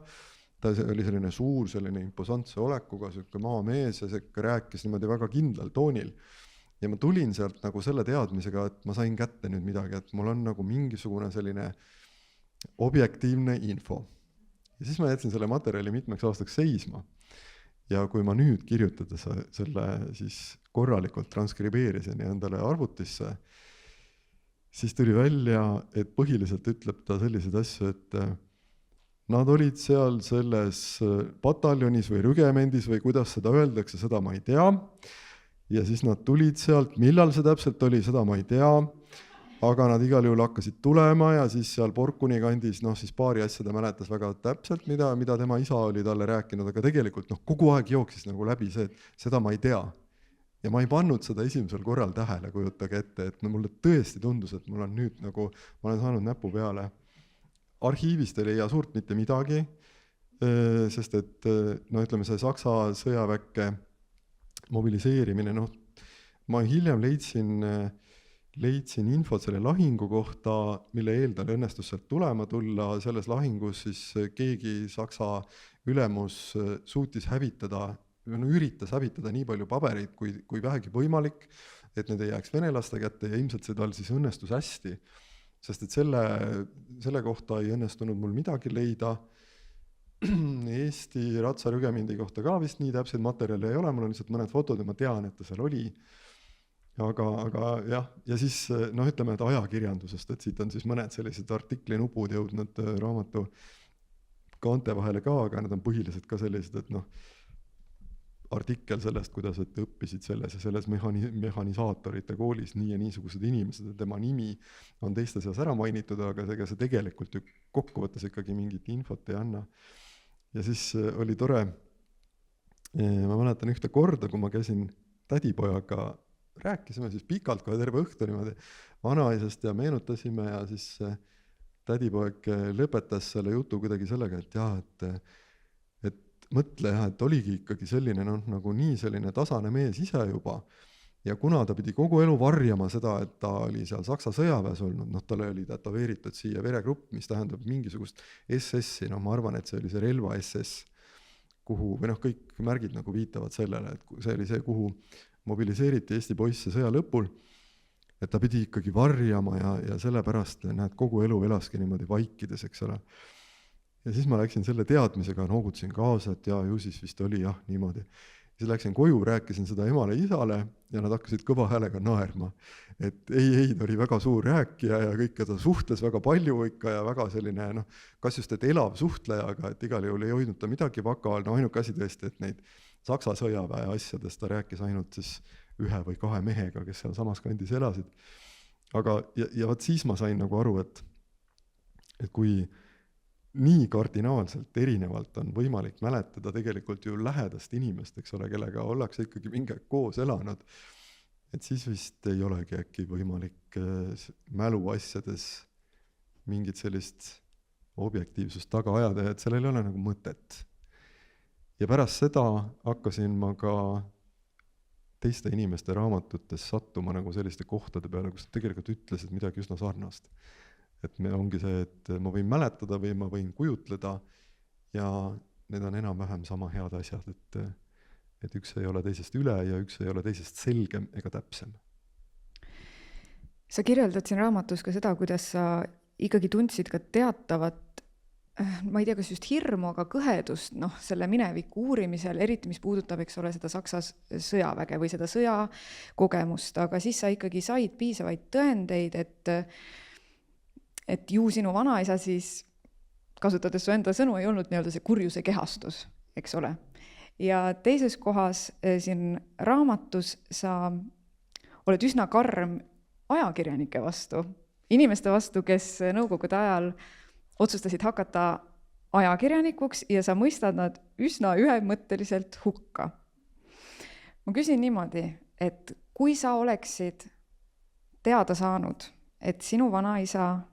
ta oli selline suur, selline imposantse olekuga, selline maamees ja see rääkis niimoodi väga kindlal toonil. Ja ma tulin sealt nagu selle teadmisega, et ma sain kätte nüüd midagi, et mul on nagu mingisugune selline objektiivne info. Ja siis ma jätsin selle materjali mitmeks aastaks seisma. Ja kui ma nüüd kirjutada selle siis korralikult transkribeerisin ja endale arvutisse, siis tuli välja, et põhiliselt ütleb ta selliseid asju, et nad olid seal selles pataljonis või rügemendis või kuidas seda öeldakse, seda ma ei tea. Ja siis nad tulid sealt, millal see täpselt oli, seda ma ei tea, aga nad igal juhul hakkasid tulema ja siis seal Porkuni kandis, siis paari asja ta mäletas väga täpselt, mida tema isa oli talle rääkinud, aga tegelikult kogu aeg jooksis nagu läbi see, et seda ma ei tea. Ja ma ei pannud seda esimesel korral tähele, kujutage ette, et mulle tõesti tundus, et mul on nüüd ma olen saanud näpu peale. Arhiivist ei leia suurt mitte midagi, sest et ütleme see Saksa sõjaväkke mobiliseerimine, ma hiljem leidsin infot selle lahingu kohta, mille eel tal õnnestus sealt tulema tulla. Selles lahingus siis keegi Saksa ülemus suutis üritas hävitada nii palju pabereid, kui vähegi võimalik, et need ei jääks venelaste kätte ja ilmselt see tal siis õnnestus hästi, sest et selle kohta ei õnnestunud mul midagi leida. Eesti ratsarügemendi kohta ka vist nii täpseid materjale ei ole, mul on lihtsalt mõned fotod ja ma tean, et ta seal oli. Aga jah, ja siis ütleme, et ajakirjandusest, et siit on siis mõned sellised artiklinupud jõudnud raamatu kaante vahele ka, aga need on põhiliselt ka sellised, et artikkel sellest, kuidas et õppisid selles mehanisaatorite koolis nii ja niisugused inimesed, et tema nimi on teiste seas ära mainitud, aga see tegelikult ju kokkuvõttes ikkagi mingit infot ei anna. Ja siis oli tore, ma mäletan ühte korda, kui ma käisin tädipojaga, rääkisime siis pikalt kohe terve õhtu niimoodi vanaisast ja meenutasime ja siis tädipoeg lõpetas selle jutu kuidagi sellega, et jah, et mõtle jah, et oligi ikkagi selline nagu nii selline tasane mees ise juba ja kuna ta pidi kogu elu varjama seda, et ta oli seal Saksa sõjaväes olnud, talle oli tätoveeritud siia veregrupp, mis tähendab mingisugust SS-i, ma arvan, et see oli see relva SS, kuhu, või kõik märgid nagu viitavad sellele, et see oli see, kuhu mobiliseeriti Eesti poisse sõja lõpul, et ta pidi ikkagi varjama ja sellepärast näed, kogu elu elaski niimoodi vaikides, eks ole. Ja siis ma läksin selle teadmisega, noogutasin kaasa, et ju siis vist oli jah, niimoodi. Siis läksin koju, rääkisin seda emale isale ja nad hakkasid kõva häälega naerma. Et ei, ta oli väga suur rääkija ja kõik, ta suhtles väga palju ikka ja väga selline, kas just, et elav suhtlejaga, et igal juhul ei hoidnud ta midagi vaka all, ainuke asi tõesti, et neid Saksa sõjaväe asjadest ta rääkis ainult siis 1 või 2 mehega, kes seal samas kandis elasid. Aga ja vaat siis ma sain nagu aru, et kui nii kardinaalselt erinevalt on võimalik mäletada tegelikult ju lähedast inimest, eks ole, kellega ollakse ikkagi mingi aeg koos elanud, et siis vist ei olegi äkki võimalik mäluasjades mingit sellist objektiivsust taga ajada, et sellel ei ole nagu mõtet. Ja pärast seda hakkasin ma ka teiste inimeste raamatutes sattuma nagu selliste kohtade peale, kus tegelikult ütlesid midagi üsna sarnast. Et me ongi see, et ma võin mäletada või ma võin kujutleda ja need on enam-vähem sama head asjad, et üks ei ole teisest üle ja üks ei ole teisest selgem ega täpsem. Sa kirjeldad siin raamatus ka seda, kuidas sa ikkagi tundsid ka teatavat, ma ei tea, kas just hirmu, aga kõhedust selle mineviku uurimisel, eriti mis puudutab, eks ole, seda Saksa sõjaväge või seda sõjakogemust, aga siis sa ikkagi said piisavaid tõendeid, et ju sinu vanaisa siis, kasutades su enda sõnu, ei olnud nii-öelda see kurjuse kehastus, eks ole. Ja teises kohas siin raamatus sa oled üsna karm ajakirjanike vastu, inimeste vastu, kes nõukogude ajal otsustasid hakata ajakirjanikuks ja sa mõistad nad üsna ühemõtteliselt hukka. Ma küsin niimoodi, et kui sa oleksid teada saanud, et sinu vanaisa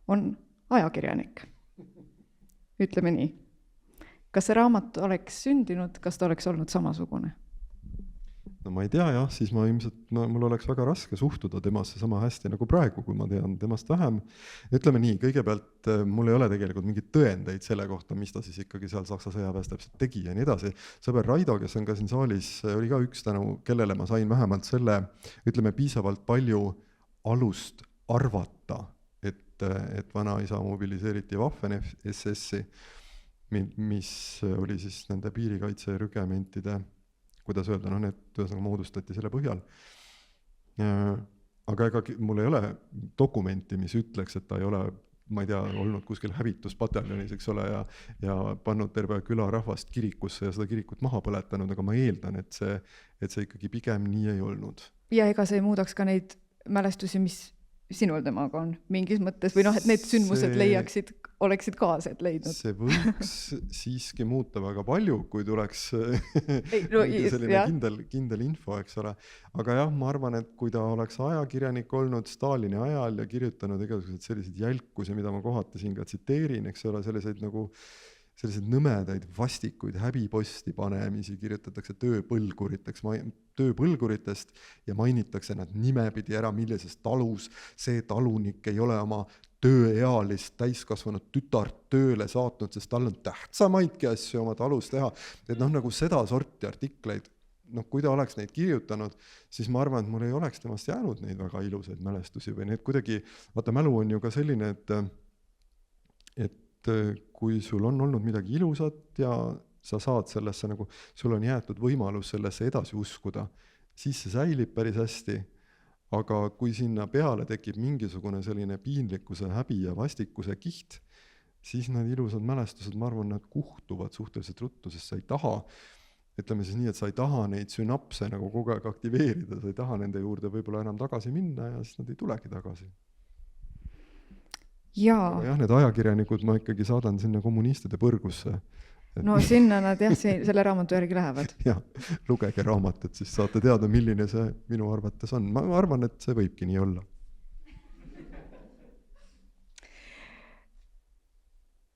on ajakirjanik, ütleme nii. Kas see raamat oleks sündinud, kas ta oleks olnud samasugune? No ma ei tea jah, siis ma ilmselt, mul oleks väga raske suhtuda temasse sama hästi nagu praegu, kui ma tean temast vähem. Ütleme nii, kõigepealt mul ei ole tegelikult mingit tõendeid selle kohta, mis ta siis ikkagi seal Saksa sõjaväes täpselt tegi ja nii edasi. Sõber Raido, kes on ka siin saalis, oli ka üks tänu, kellele ma sain vähemalt selle, ütleme piisavalt palju alust arvata, et vanaisa mobiliseeriti Waffen-SS-i, mis oli siis nende piirikaitserügementide, kuidas öelda, need moodustati selle põhjal. Aga ega mul ei ole dokumenti, mis ütleks, et ta ei ole, ma ei tea, olnud kuskil hävituspataljonis, eks ole, ja pannud terve küla rahvast kirikusse ja seda kirikut maha põletanud, aga ma eeldan, et see ikkagi pigem nii ei olnud. Ja ega see ei muudaks ka neid mälestusi, mis sinul temaga on mingis mõttes või et need sündmused oleksid kaased leidnud. See võiks siiski muuta väga palju, kui tuleks selline kindel info, eks ole. Aga jah, ma arvan, et kui ta oleks ajakirjanik olnud Stalini ajal ja kirjutanud igasugused selliseid jälkusi, mida ma kohati siin ka tsiteerin, eks ole, selliseid nõmedaid vastikuid häbiposti panemisi kirjutatakse tööpõlguritest ja mainitakse nad nimepidi ära, millises talus see talunik ei ole oma tööealist täiskasvanud tütart tööle saatnud, sest tal on tähtsamaidki asju oma talus teha. Et nagu seda sorti artikleid, kui ta oleks neid kirjutanud, siis ma arvan, et mul ei oleks temast jäänud neid väga ilusaid mälestusi või need kuidagi, vaata mälu on ju ka selline, et kui sul on olnud midagi ilusat ja sa saad sellesse sul on jäetud võimalus sellesse edasi uskuda, siis see säilib päris hästi, aga kui sinna peale tekib mingisugune selline piinlikkuse, häbi ja vastikuse kiht, siis need ilusad mälestused, ma arvan, nad kuhtuvad suhteliselt ruttu, sest sa ei taha, ütleme siis nii, et sa ei taha neid sünapse kogu aeg aktiveerida, sa ei taha nende juurde võib-olla enam tagasi minna ja siis nad ei tulegi tagasi. Jah, need ajakirjanikud ma ikkagi saadan sinna kommunistide põrgusse. No sinna nad selle raamatu järgi lähevad. Jah, lugege raamatut, siis saate teada, milline see minu arvates on. Ma arvan, et see võibki nii olla.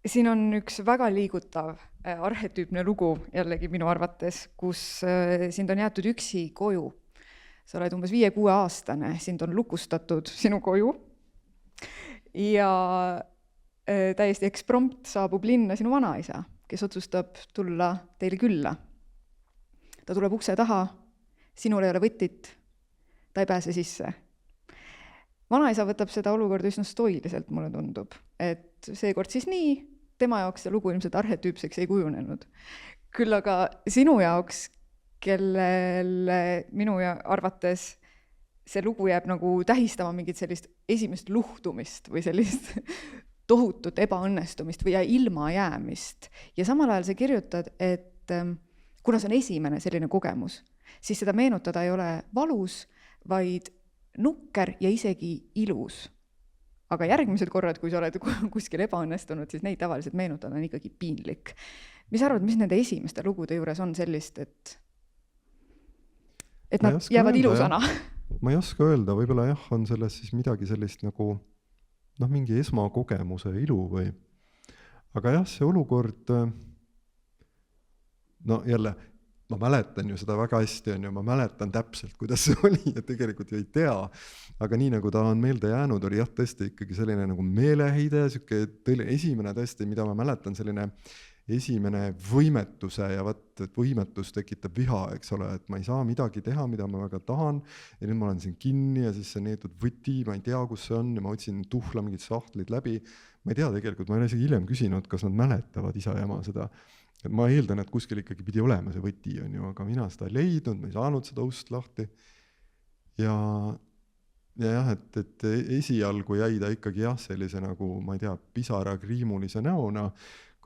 siin on üks väga liigutav arhetüüpne lugu jällegi minu arvates, kus sind on jäetud üksi koju. Sa oled umbes 5-6 aastane, sind on lukustatud sinu koju ja täiesti eksprompt saabub linna sinu vanaisa, kes otsustab tulla teile külla. Ta tuleb ukse taha, sinul ei ole võtit, ta ei pääse sisse. Vanaisa võtab seda olukorda üsna stoiliselt, mulle tundub, et seekord siis nii, tema jaoks see lugu ilmselt arhetüüpseks ei kujunenud. Küll aga sinu jaoks, kellel minu arvates see lugu jääb nagu tähistama mingit sellist esimest luhtumist või sellist tohutut ebaõnnestumist või ilma jäämist. Ja samal ajal sa kirjutad, et kuna see on esimene selline kogemus, siis seda meenutada ei ole valus, vaid nukker ja isegi ilus. Aga järgmised korrad, kui sa oled kuskil ebaõnnestunud, siis neid tavaliselt meenutada on ikkagi piinlik. Mis arvad, mis nende esimeste lugude juures on sellist, et nad jäävad ilusana? Ma ei oska öelda, võib-olla jah, on selles siis midagi sellist nagu mingi esmakogemuse ilu või. Aga jah, see olukord, jälle, ma mäletan ju seda väga hästi, ma mäletan täpselt, kuidas see oli ja tegelikult ju ei tea, aga nii nagu ta on meelde jäänud, oli jah tõesti ikkagi selline nagu meeleheide, esimene tõesti, mida ma mäletan, selline esimene võimetuse ja et võimetus tekitab viha, eks ole, et ma ei saa midagi teha, mida ma väga tahan ja nüüd ma olen siin kinni ja siis see neetud võti, ma ei tea, kus see on ja ma otsin tuhla mingid sahtlid läbi. Ma ei tea tegelikult, ma olen isegi hiljem küsinud, kas nad mäletavad isa ja ema seda. Et ma eeldan, et kuskil ikkagi pidi olema see võti, on ju, aga mina seda ei leidnud, ma ei saanud seda ust lahti. Ja jah, et esialgu jäi ta ikkagi jah, sellise nagu, ma ei tea, pisara kriimulise näona,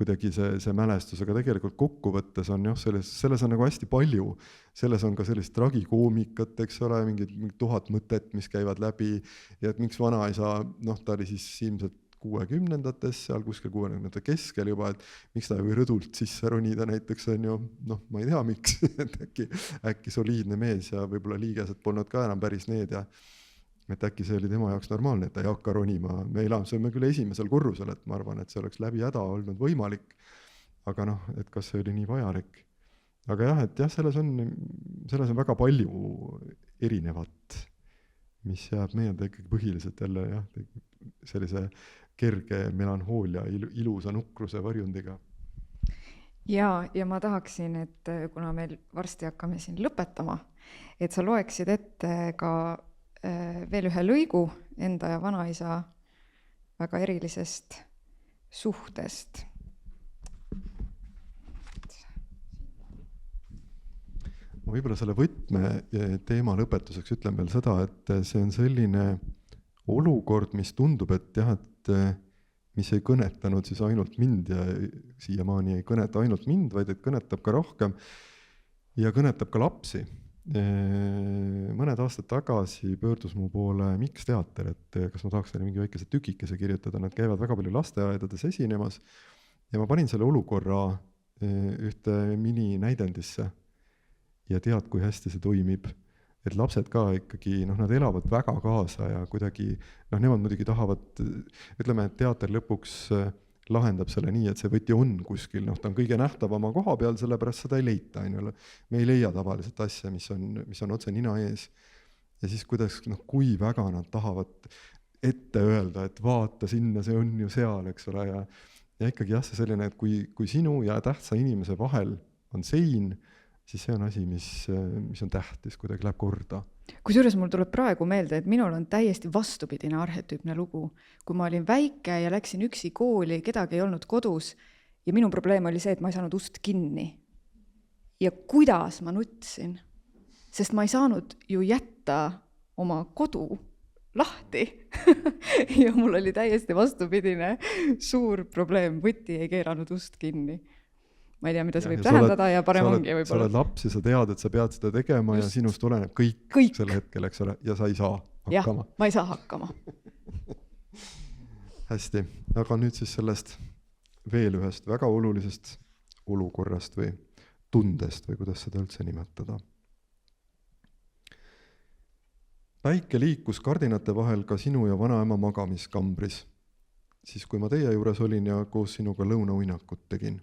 kuidagi see mälestus, aga tegelikult kokkuvõttes on jah, selles on nagu hästi palju. Selles on ka sellist tragikoomikat, eks ole, mingid 1000 mõtet, mis käivad läbi ja et miks vanaisa, ta oli siis ilmselt 60-ndates, seal kuskil 60-ndate keskel juba, et miks ta või rõdult sisse ronida näiteks on ju, ma ei tea miks, et äkki soliidne mees ja võib-olla liigesed polnud ka enam päris need ja et äkki see oli tema jaoks normaalne, et ta ei hakka ronima. Me elasime küll esimesel korrusel, et ma arvan, et see oleks läbi häda olnud võimalik, aga et kas see oli nii vajalik. Aga jah, et jah, selles on väga palju erinevat, mis jääb meelde ikkagi põhiliselt jälle jah, sellise kerge melanhoolia, ilusa nukruse varjundiga. Ja ma tahaksin, et kuna meil varsti hakkame siin lõpetama, et sa loeksid ette ka veel ühe lõigu enda ja vanaisa väga erilisest suhtest. Ma võib-olla selle võtme teema lõpetuseks ütlen veel seda, et see on selline olukord, mis tundub, et jah, et mis ei kõnetanud siis ainult mind ja siiamaani ei kõneta ainult mind, vaid et kõnetab ka rohkem ja kõnetab ka lapsi. Mõned aastad tagasi pöördus mu poole Miks teater, et kas ma tahaks neile mingi väikese tükikese kirjutada, nad käivad väga palju lasteaedades esinemas ja ma panin selle olukorra ühte mini-näidendisse ja tead, kui hästi see toimib, et lapsed ka ikkagi, nad elavad väga kaasa ja kuidagi, nemad muidugi tahavad, ütleme, et teater lõpuks lahendab selle nii, et see võti on kuskil, ta on kõige nähtavama koha peal, sellepärast seda ei leita. Me ei leia tavaliselt asja, mis on otse nina ees. Ja siis kuidas, kui väga nad tahavad ette öelda, et vaata sinna, see on ju seal, eks ole. Ja ikkagi jah, see selline, et kui sinu ja tähtsa inimese vahel on sein, siis see on asi, mis on tähtis, kuidagi läheb korda. Kusjuures mul tuleb praegu meelde, et minul on täiesti vastupidine arhetüüpne lugu. Kui ma olin väike ja läksin üksi kooli, kedagi ei olnud kodus ja minu probleem oli see, et ma ei saanud ust kinni. Ja kuidas ma nutsin? Sest ma ei saanud ju jätta oma kodu lahti. Ja mul oli täiesti vastupidine suur probleem, võti ei keeranud ust kinni. Ma ei tea, mida see võib tähendada ja parem ongi võib-olla. Sa oled laps ja sa tead, et sa pead seda tegema ja sinust oleneb kõik selle hetkel, eks ole, ja sa ei saa hakkama. Jah, ma ei saa hakkama. Hästi, aga nüüd siis sellest veel ühest väga olulisest olukorrast või tundest või kuidas seda üldse nimetada. Päike liikus kardinate vahel ka sinu ja vanaema magamiskambris. siis kui ma teie juures olin ja koos sinuga lõunauinakut tegin.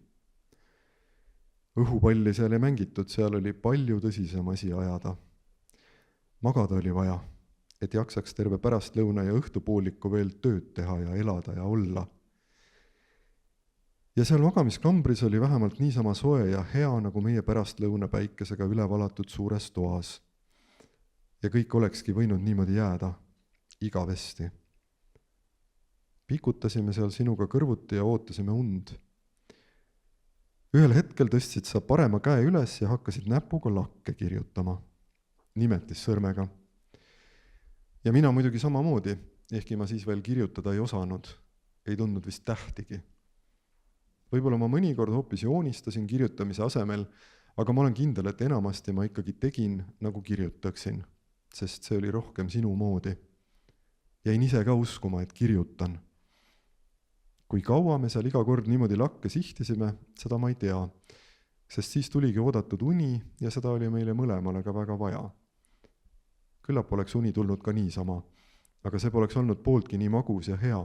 Õhupalli seal ei mängitud, seal oli palju tõsisem asi ajada. Magada oli vaja, et jaksaks terve pärastlõuna ja õhtupooliku veel tööd teha ja elada ja olla. Ja seal magamiskambris oli vähemalt niisama soe ja hea, nagu meie pärastlõuna päikesega üle valatud suures toas. Ja kõik olekski võinud niimoodi jääda, igavesti. Pikutasime seal sinuga kõrvuti ja ootasime und. Ühel hetkel tõstsid sa parema käe üles ja hakkasid näpuga lakke kirjutama, nimetis sõrmega. Ja mina muidugi samamoodi, ehkki ma siis veel kirjutada ei osanud, ei tundnud vist tähtigi. Võib-olla ma mõnikord hoopis joonistasin kirjutamise asemel, aga ma olen kindel, et enamasti ma ikkagi tegin, nagu kirjutaksin, sest see oli rohkem sinu moodi. Jäin ise ka uskuma, et kirjutan. Kui kaua me seal iga kord niimoodi lakke sihtisime, seda ma ei tea, sest siis tuligi oodatud uni ja seda oli meile mõlemale ka väga vaja. Küllap oleks uni tulnud ka niisama, aga see poleks olnud pooltki nii magus ja hea.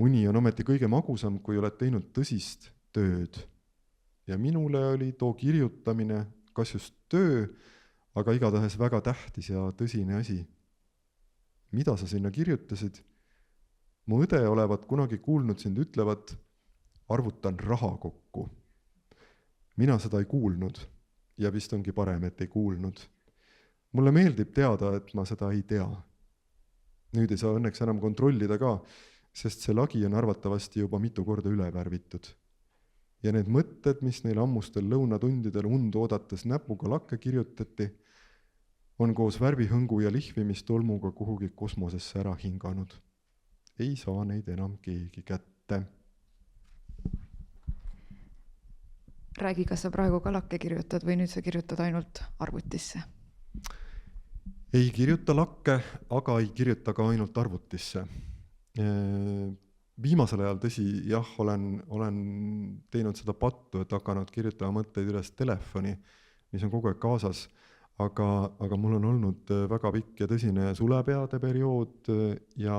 Uni on ometi kõige magusam, kui oled teinud tõsist tööd. Ja minule oli too kirjutamine, kas just töö, aga igatahes väga tähtis ja tõsine asi. Mida sa sinna kirjutasid? Mu õde olevat kunagi kuulnud sind ütlevat, arvutan raha kokku. Mina seda ei kuulnud ja vist ongi parem, et ei kuulnud. Mulle meeldib teada, et ma seda ei tea. Nüüd ei saa õnneks enam kontrollida ka, sest see lagi on arvatavasti juba mitu korda üle värvitud. Ja need mõtted, mis neil ammustel lõunatundidel und oodates näpuga lakke kirjutati, on koos värvihõngu ja lihvimistolmuga kuhugi kosmosesse ära hinganud. Ei saa neid enam keegi kätte. Räägi, kas sa praegu ka lakke kirjutad või nüüd sa kirjutad ainult arvutisse? Ei kirjuta lakke, aga ei kirjuta ka ainult arvutisse. Viimasel ajal tõsi, jah, olen teinud seda pattu, et hakanud kirjutama mõtteid üles telefoni, mis on kogu aeg kaasas, aga mul on olnud väga pikk ja tõsine sulepeade periood ja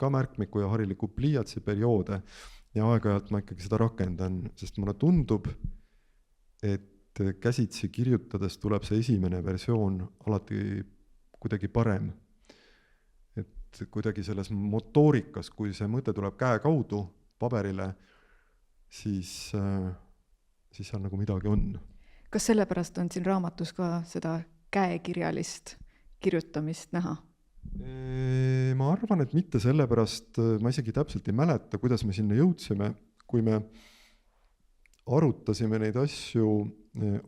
ka märkmiku ja hariliku pliiatsi perioode ja aeg-ajalt ma ikkagi seda rakendan, sest mulle tundub, et käsitsi kirjutades tuleb see esimene versioon alati kuidagi parem. Et kuidagi selles motoorikas, kui see mõte tuleb käe kaudu paberile, siis seal nagu midagi on. Kas sellepärast on siin raamatus ka seda käekirjalist kirjutamist näha? Ma arvan, et mitte sellepärast, ma isegi täpselt ei mäleta, kuidas me sinna jõudsime, kui me arutasime neid asju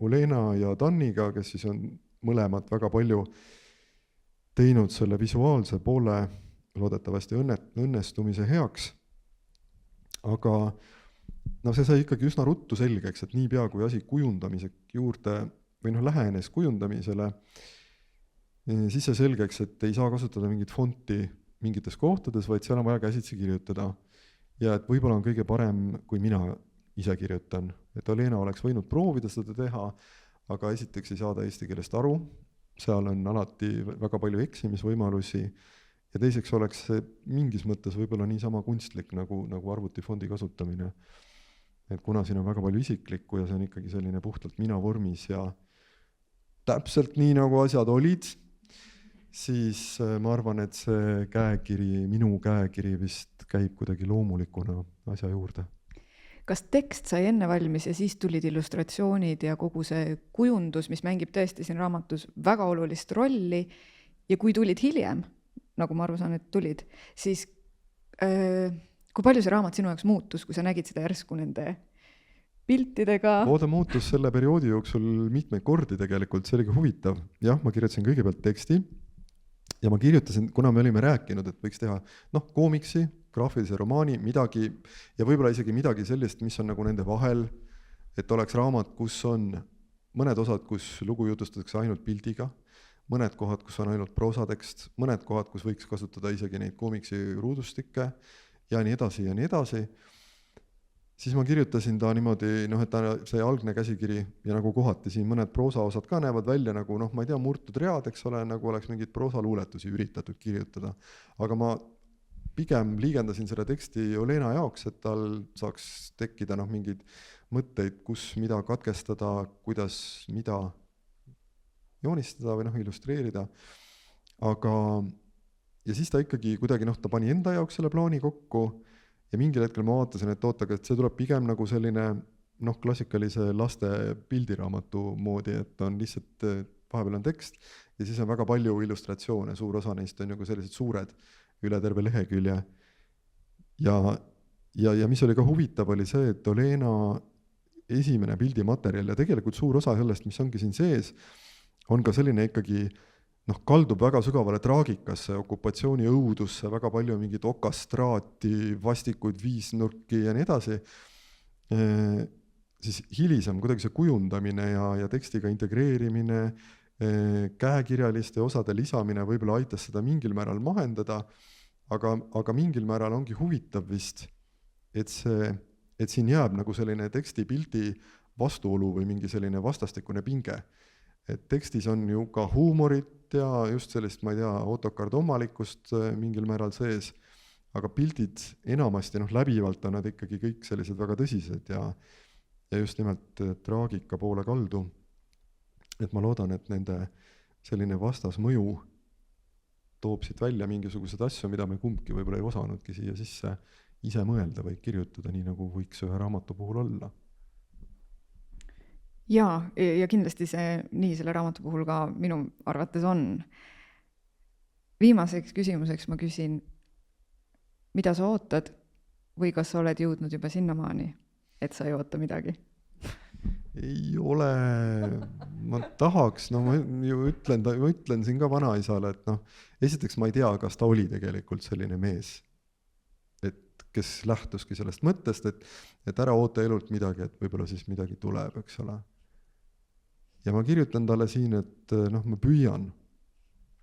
Olena ja Tanniga, kes siis on mõlemad väga palju teinud selle visuaalse poole loodetavasti õnnestumise heaks. Aga see sai ikkagi üsna ruttu selgeks, et niipea kui asi kujundamise juurde või lähenes kujundamisele, siis see selgeks, et ei saa kasutada mingit fonti mingites kohtades, vaid seal on vaja käsitsi kirjutada. Ja et võib-olla on kõige parem, kui mina ise kirjutan. Et Olena oleks võinud proovida seda teha, aga esiteks ei saada eesti keelest aru, seal on alati väga palju eksimisvõimalusi ja teiseks oleks see mingis mõttes võib-olla niisama kunstlik nagu arvutifondi kasutamine. Et kuna siin on väga palju isiklikku ja see on ikkagi selline puhtalt mina vormis ja täpselt nii nagu asjad olid, siis ma arvan, et see käekiri, minu käekiri vist käib kuidagi loomulikuna asja juurde. Kas tekst sai enne valmis ja siis tulid illustratsioonid ja kogu see kujundus, mis mängib tõesti siin raamatus väga olulist rolli ja kui tulid hiljem, nagu ma aru saan, et tulid, siis kui palju see raamat sinu jaoks muutus, kui sa nägid seda järsku nende piltidega? Ta muutus selle perioodi jooksul mitmeid kordi tegelikult, see oli ka huvitav. Jah, ma kirjutasin kõigepealt teksti ja ma kirjutasin, kuna me olime rääkinud, et võiks teha koomiksi, graafilise romaani, midagi ja võib-olla isegi midagi sellist, mis on nagu nende vahel, et oleks raamat, kus on mõned osad, kus lugu jutustatakse ainult pildiga, mõned kohad, kus on ainult proosatekst, mõned kohad, kus võiks kasutada isegi neid koomiksi ruudustikke ja nii edasi ja nii edasi. Siis ma kirjutasin ta niimoodi, et see algne käsikiri ja nagu kohati siin mõned proosaosad ka näevad välja nagu, ma ei tea, murtud read, eks ole, nagu oleks mingid proosaluuletusi üritatud kirjutada. Aga ma pigem liigendasin seda teksti Olena jaoks, et tal saaks tekkida mingeid mõtteid, kus mida katkestada, kuidas mida joonistada või illustreerida. Aga ja siis ta ikkagi kuidagi ta pani enda jaoks selle plaani kokku ja mingil hetkel ma vaatasin, et ootage, et see tuleb pigem nagu selline klassikalise laste pildiraamatu moodi, et on lihtsalt vahepeal on tekst ja siis on väga palju illustratsioone, suur osa neist on nagu sellised suured üle terve lehekülje. Ja mis oli ka huvitav, oli see, et Olena esimene pildimaterjal ja tegelikult suur osa sellest, mis ongi siin sees, on ka selline ikkagi kaldub väga sügavale traagikasse, okupatsiooni õudusse, väga palju mingit okastraati, vastikuid viisnurki ja nii edasi. Siis hilisem kuidagi see kujundamine ja tekstiga integreerimine, käekirjaliste osade lisamine võib-olla aitas seda mingil määral mahendada, aga mingil määral ongi huvitav vist, et siin jääb nagu selline teksti-pildi vastuolu või mingi selline vastastikune pinge. Et tekstis on ju ka huumorit ja just sellist, ma ei tea, autokardommalikkust mingil määral sees, aga pildid enamasti läbivalt on nad ikkagi kõik sellised väga tõsised ja just nimelt traagika poole kaldu. Et ma loodan, et nende selline vastasmõju toob siit välja mingisugused asju, mida me kumbki võib-olla ei osanudki siia sisse ise mõelda või kirjutada, nii nagu võiks ühe raamatu puhul olla. Ja kindlasti see nii selle raamatu puhul ka minu arvates on. Viimaseks küsimuseks ma küsin, mida sa ootad või kas sa oled jõudnud juba sinnamaani, et sa ei oota midagi? Ei ole, ma tahaks, ma ju ütlen siin ka vanaisale, et esiteks ma ei tea, kas ta oli tegelikult selline mees, et kes lähtuski sellest mõttest, et ära oota elult midagi, et võib-olla siis midagi tuleb, eks ole. Ja ma kirjutan talle siin, et ma püüan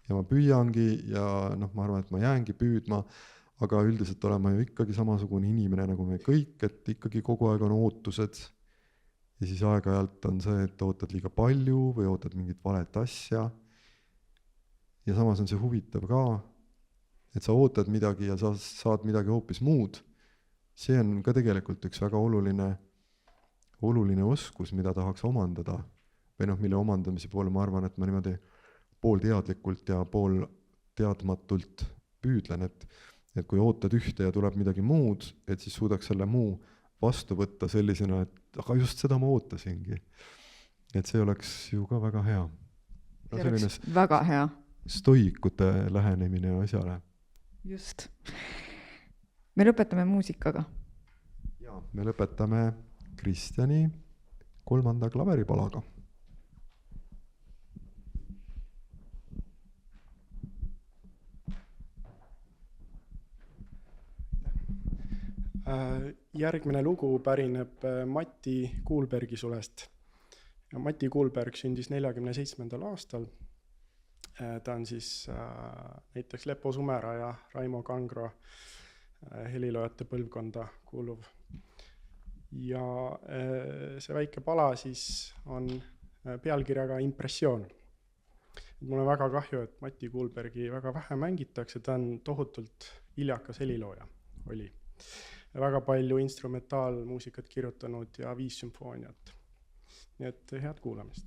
ja ma püüangi ja ma arvan, et ma jäängi püüdma, aga üldiselt olema ju ikkagi samasugune inimene nagu me kõik, et ikkagi kogu aeg on ootused. Ja siis aeg-ajalt on see, et ootad liiga palju või ootad mingit valet asja. Ja samas on see huvitav ka, et sa ootad midagi ja sa saad midagi hoopis muud. See on ka tegelikult üks väga oluline oskus, mida tahaks omandada. Või mille omandamise poole ma arvan, et ma niimoodi pool teadlikult ja pool teadmatult püüdlen, et kui ootad ühte ja tuleb midagi muud, et siis suudaks selle muu vastu võtta sellisena, et aga just seda ma ootasingi. Et see oleks ju ka väga hea. See oleks väga hea. Stoikute lähenemine asjale. Just. Me lõpetame muusikaga. Ja, me lõpetame Kristjani 3. klaveripalaga. Järgmine lugu pärineb Mati Kuulbergi sulest. Ja Mati Kuulberg sündis 47. aastal. Ta on siis näiteks Lepo Sumera ja Raimo Kangro heliloojate põlvkonda kuuluv. Ja see väike pala siis on pealkirjaga Impressioon. Mul on väga kahju, et Mati Kuulbergi väga vähe mängitakse, ta on tohutult hiljakas helilooja oli. Väga palju instrumentaalmuusikat kirjutanud ja 5 sümfooniat. Nii et head kuulamist.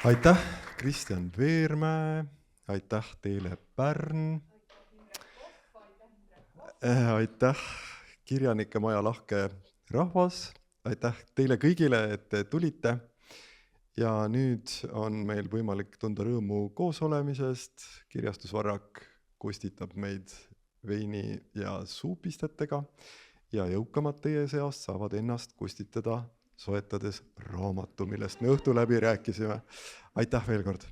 aitäh, Kristjan Veermäe, aitäh teile, Pärn, aitäh, Kirjanike Maja lahke rahvas, aitäh teile kõigile, et te tulite. Ja nüüd on meil võimalik tunda rõõmu koos olemisest. Kirjastusvarrak kostitab meid veini ja suupistetega ja jõukamad teie seast saavad ennast kostitada soetades raamatu, millest me õhtu läbi rääkisime. Aitäh veel kord!